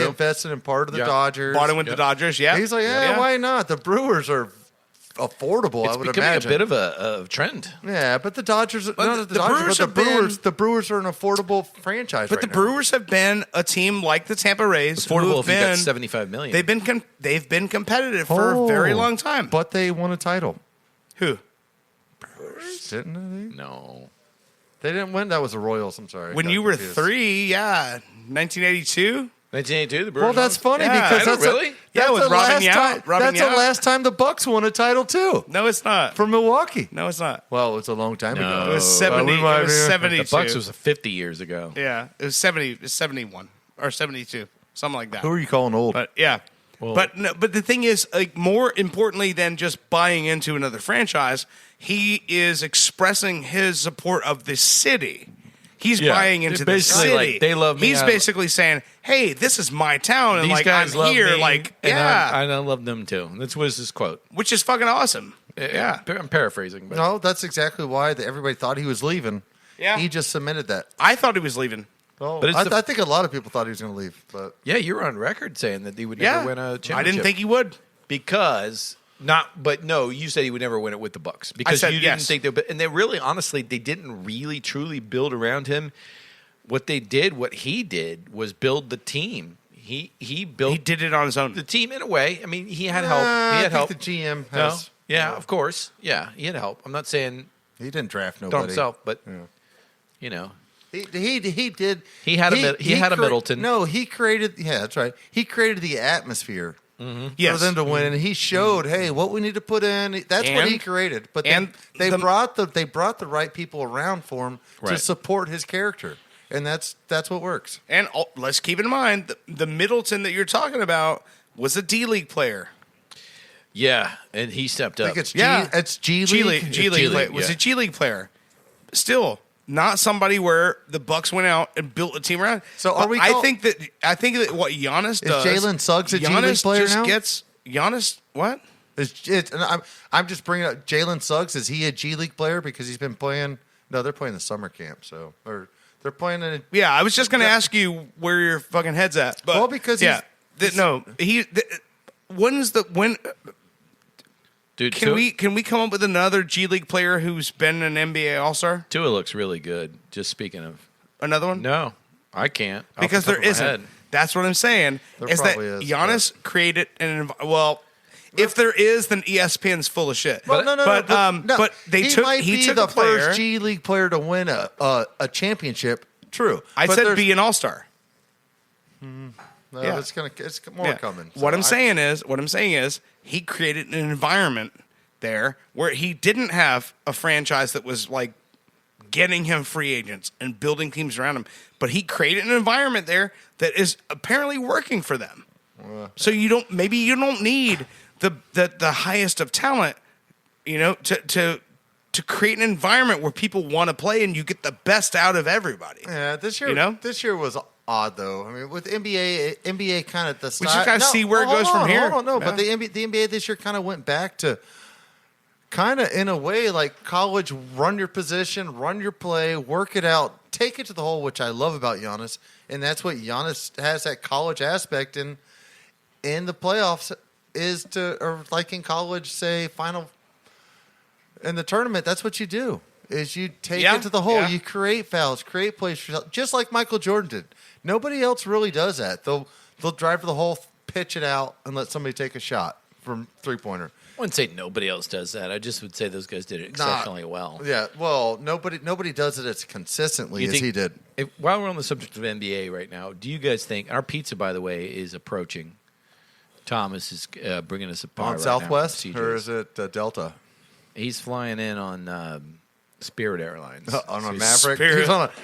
invested in part of the Dodgers. Bought him with the Dodgers, yeah. He's like, why not? The Brewers are affordable, I would becoming imagine. a bit of a trend. Yeah, but the Dodgers, the Brewers are an affordable franchise. But the Brewers have been a team like the Tampa Rays. Affordable if you got $75 million. They've been competitive for a very long time. But they won a title. Who? Brewers? Didn't they? No. They didn't win. That was the Royals. I'm sorry. When you were 3, 1982? 1982, the Brewers. Well, that's funny because that's really? With Robin Yount. That's the last time the Bucks won a title too. No, it's not. For Milwaukee. No, it's not. Well, it was a long time ago. It was 70. It was 72. The Bucks was 50 years ago. Yeah, it was 70. It was 71 or 72, something like that. Who are you calling old? But yeah. Well, but the thing is, like, more importantly than just buying into another franchise, he is expressing his support of the city. He's buying into the city. Like, they love me. He's basically saying, "Hey, this is my town, and these like guys I'm love here." Me, like, and yeah, I love them too. That was his quote, which is fucking awesome. Yeah, I'm paraphrasing, but no, that's exactly why everybody thought he was leaving. Yeah, he just submitted that. I thought he was leaving. Oh, but I think a lot of people thought he was going to leave. But yeah, you were on record saying that he would never win a championship. I didn't think he would because. You said he would never win it with the Bucks because you didn't think they. And they really, honestly, they didn't really truly build around him. What he did was build the team. He did it on his own. The team in a way. I mean, he had help. He had help. The GM has. No? Yeah, of course. Yeah, he had help. I'm not saying he didn't draft nobody himself, but you know. He did. He had a Middleton. No, he created. Yeah, that's right. He created the atmosphere yes. for them to win, and he showed, hey, what we need to put in. That's what he created. But they brought the right people around for him to support his character, and that's what works. And let's keep in mind the Middleton that you're talking about was a D-League player. Yeah, and he stepped up. It's G League. G-League was a G-League player. Still. Not somebody where the Bucks went out and built a team around. So are we? I think that what Giannis does. Is Jalen Suggs a G League player now? Giannis what? I'm just bringing up Jalen Suggs. Is he a G League player because he's been playing? No, they're playing the summer camp. So or they're playing in. Yeah, I was just going to ask you where your fucking head's at. But because when. Dude, can we come up with another G League player who's been an NBA All-Star? Tua looks really good. Just speaking of another one, no, I can't because there isn't. That's what I'm saying. Is that Giannis created if there is, then ESPN's full of shit. Well, but he took the first G League player to win a championship. True, I said be an All-Star. No, it's more coming. So what I'm saying is he created an environment there where he didn't have a franchise that was like getting him free agents and building teams around him, but he created an environment there that is apparently working for them. So you don't need the highest of talent, to create an environment where people want to play and you get the best out of everybody. Yeah, this year was odd though. I mean, with NBA kind of the style. We just gotta see where it goes from here. But the NBA this year kind of went back to kind of in a way like college. Run your position, run your play, work it out, take it to the hole, which I love about Giannis, and that's what Giannis has, that college aspect in the playoffs or like in college, say final in the tournament. That's what you do. Is you take it to the hole. You create fouls, create plays for yourself, just like Michael Jordan did. Nobody else really does that. They'll drive to the hole, pitch it out, and let somebody take a shot from three-pointer. I wouldn't say nobody else does that. I just would say those guys did it exceptionally well. Yeah, well, nobody does it as consistently as he did. While we're on the subject of NBA right now, do you guys think our pizza, by the way, is approaching? Thomas is bringing us a pie on Southwest, or is it Delta? He's flying in on Spirit Airlines. On a Maverick.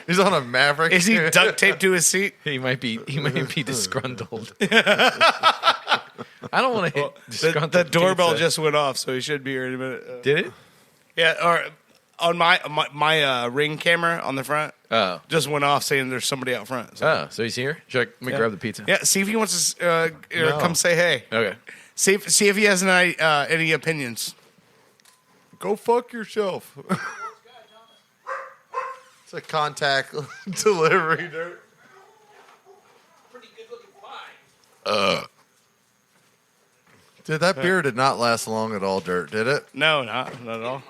He's on a Maverick. Is he duct taped to his seat? He might be disgruntled. I don't want to hit disgruntled. The doorbell pizza. just went off, so he should be here in a minute. Did it? Yeah, or on my Ring camera on the front. Just went off saying there's somebody out front. So he's here. Let me grab the pizza. Yeah, see if he wants to come say hey. Okay. See if he has any opinions. Go fuck yourself. It's a contact delivery. Dude, that beer did not last long at all, Dirt, did it? No, not at all.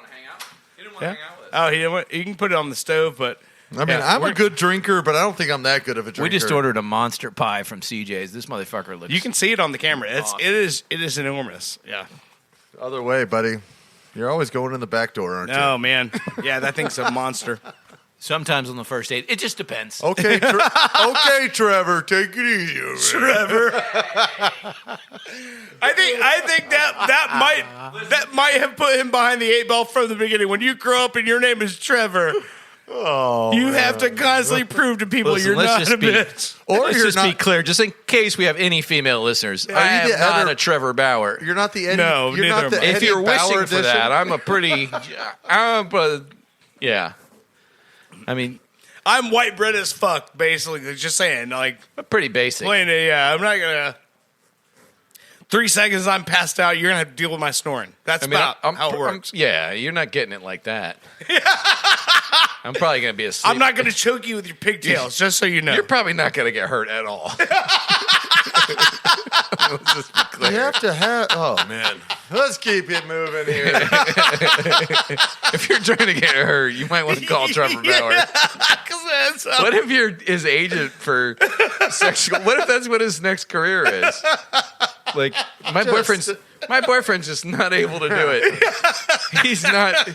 He didn't want to hang out with us. Oh, he didn't you can put it on the stove, but I mean, I'm a good drinker, but I don't think I'm that good of a drinker. We just ordered a monster pie from CJ's. This motherfucker looks. you can see it on the camera. It is enormous. Yeah. Other way, buddy. You're always going in the back door, aren't you? Oh man. Yeah, that thing's a monster. Sometimes on the first date, it just depends. Okay, okay, Trevor, take it easy. Trevor. I think that might have put him behind the 8 ball from the beginning. When you grow up and your name is Trevor, you have to constantly prove to people Listen, you're let's not just a be- bitch. Or Let's you're just not, be clear, just in case we have any female listeners. I am the not other- a Trevor Bauer. You're not the Eddie. No, you're neither not the am I. If Eddie you're Bauer wishing for edition. that, I'm a pretty. Yeah. I mean, I'm white bread as fuck, basically. Just saying, like, pretty basic. plain, I'm not gonna. 3 seconds, I'm passed out. You're gonna have to deal with my snoring. That's about how it works. Yeah, you're not getting it like that. I'm probably going to be asleep. I'm not gonna choke you with your pigtails, just so you know. You're probably not going to get hurt at all. Let's just be clear. You have to have. Oh man, let's keep it moving here. If you're trying to get hurt, you might want to call Trevor Bauer. What if you're his agent for sexual? What if that's what his next career is? Like my boyfriend's just not able to do it. He's not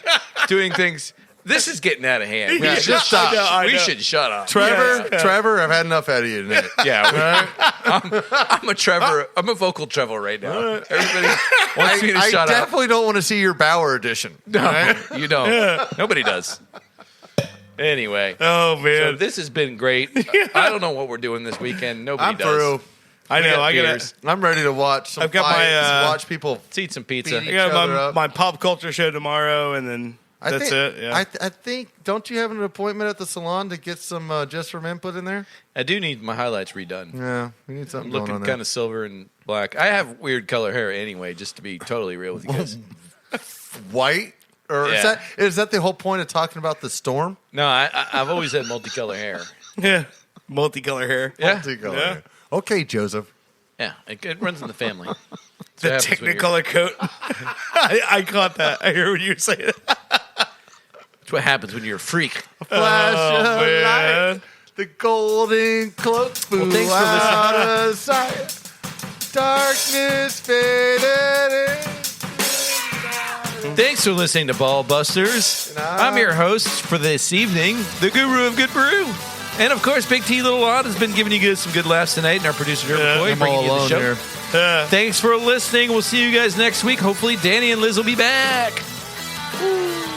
doing things. This is getting out of hand. We should stop. I know. We should shut up. Trevor, I've had enough out of you tonight. Yeah, I'm a Trevor. I'm a vocal Trevor right now. Everybody wants me to I shut up. definitely don't want to see your Bauer edition. No, you don't. Nobody does. Anyway. Oh So man, this has been great. I don't know what we're doing this weekend. Nobody I'm does. through. I know. I gotta. beers. I'm ready to watch some I've got fights, my, watch people. Let's eat some pizza. I Each got other up. my pop culture show tomorrow, and then that's it. Yeah. I think. Don't you have an appointment at the salon to get some just from input in there? I do need my highlights redone. Yeah, we need I'm something going looking on kind there. of silver and black. I have weird color hair anyway, just to be totally real with you guys. White, or Yeah. is that the whole point of talking about the storm? No, I've always had multicolor hair. Yeah. Multicolor hair. Yeah. Multicolor. Yeah. Okay, Joseph. Yeah, it runs in the family. The Technicolor coat. I caught that. I hear what you say. That's what happens when you're a freak. Flash of man. light, the golden cloak flew thanks for out of sight. Darkness faded in. Thanks for listening to Ball Busters. I'm your host for this evening, the guru of good brew. And of course, Big T Little Odd has been giving you guys some good laughs tonight, and our producer, Joe McCoy, I'm bringing all you the alone show. here. Thanks for listening. We'll see you guys next week. Hopefully, Danny and Liz will be back. Woo.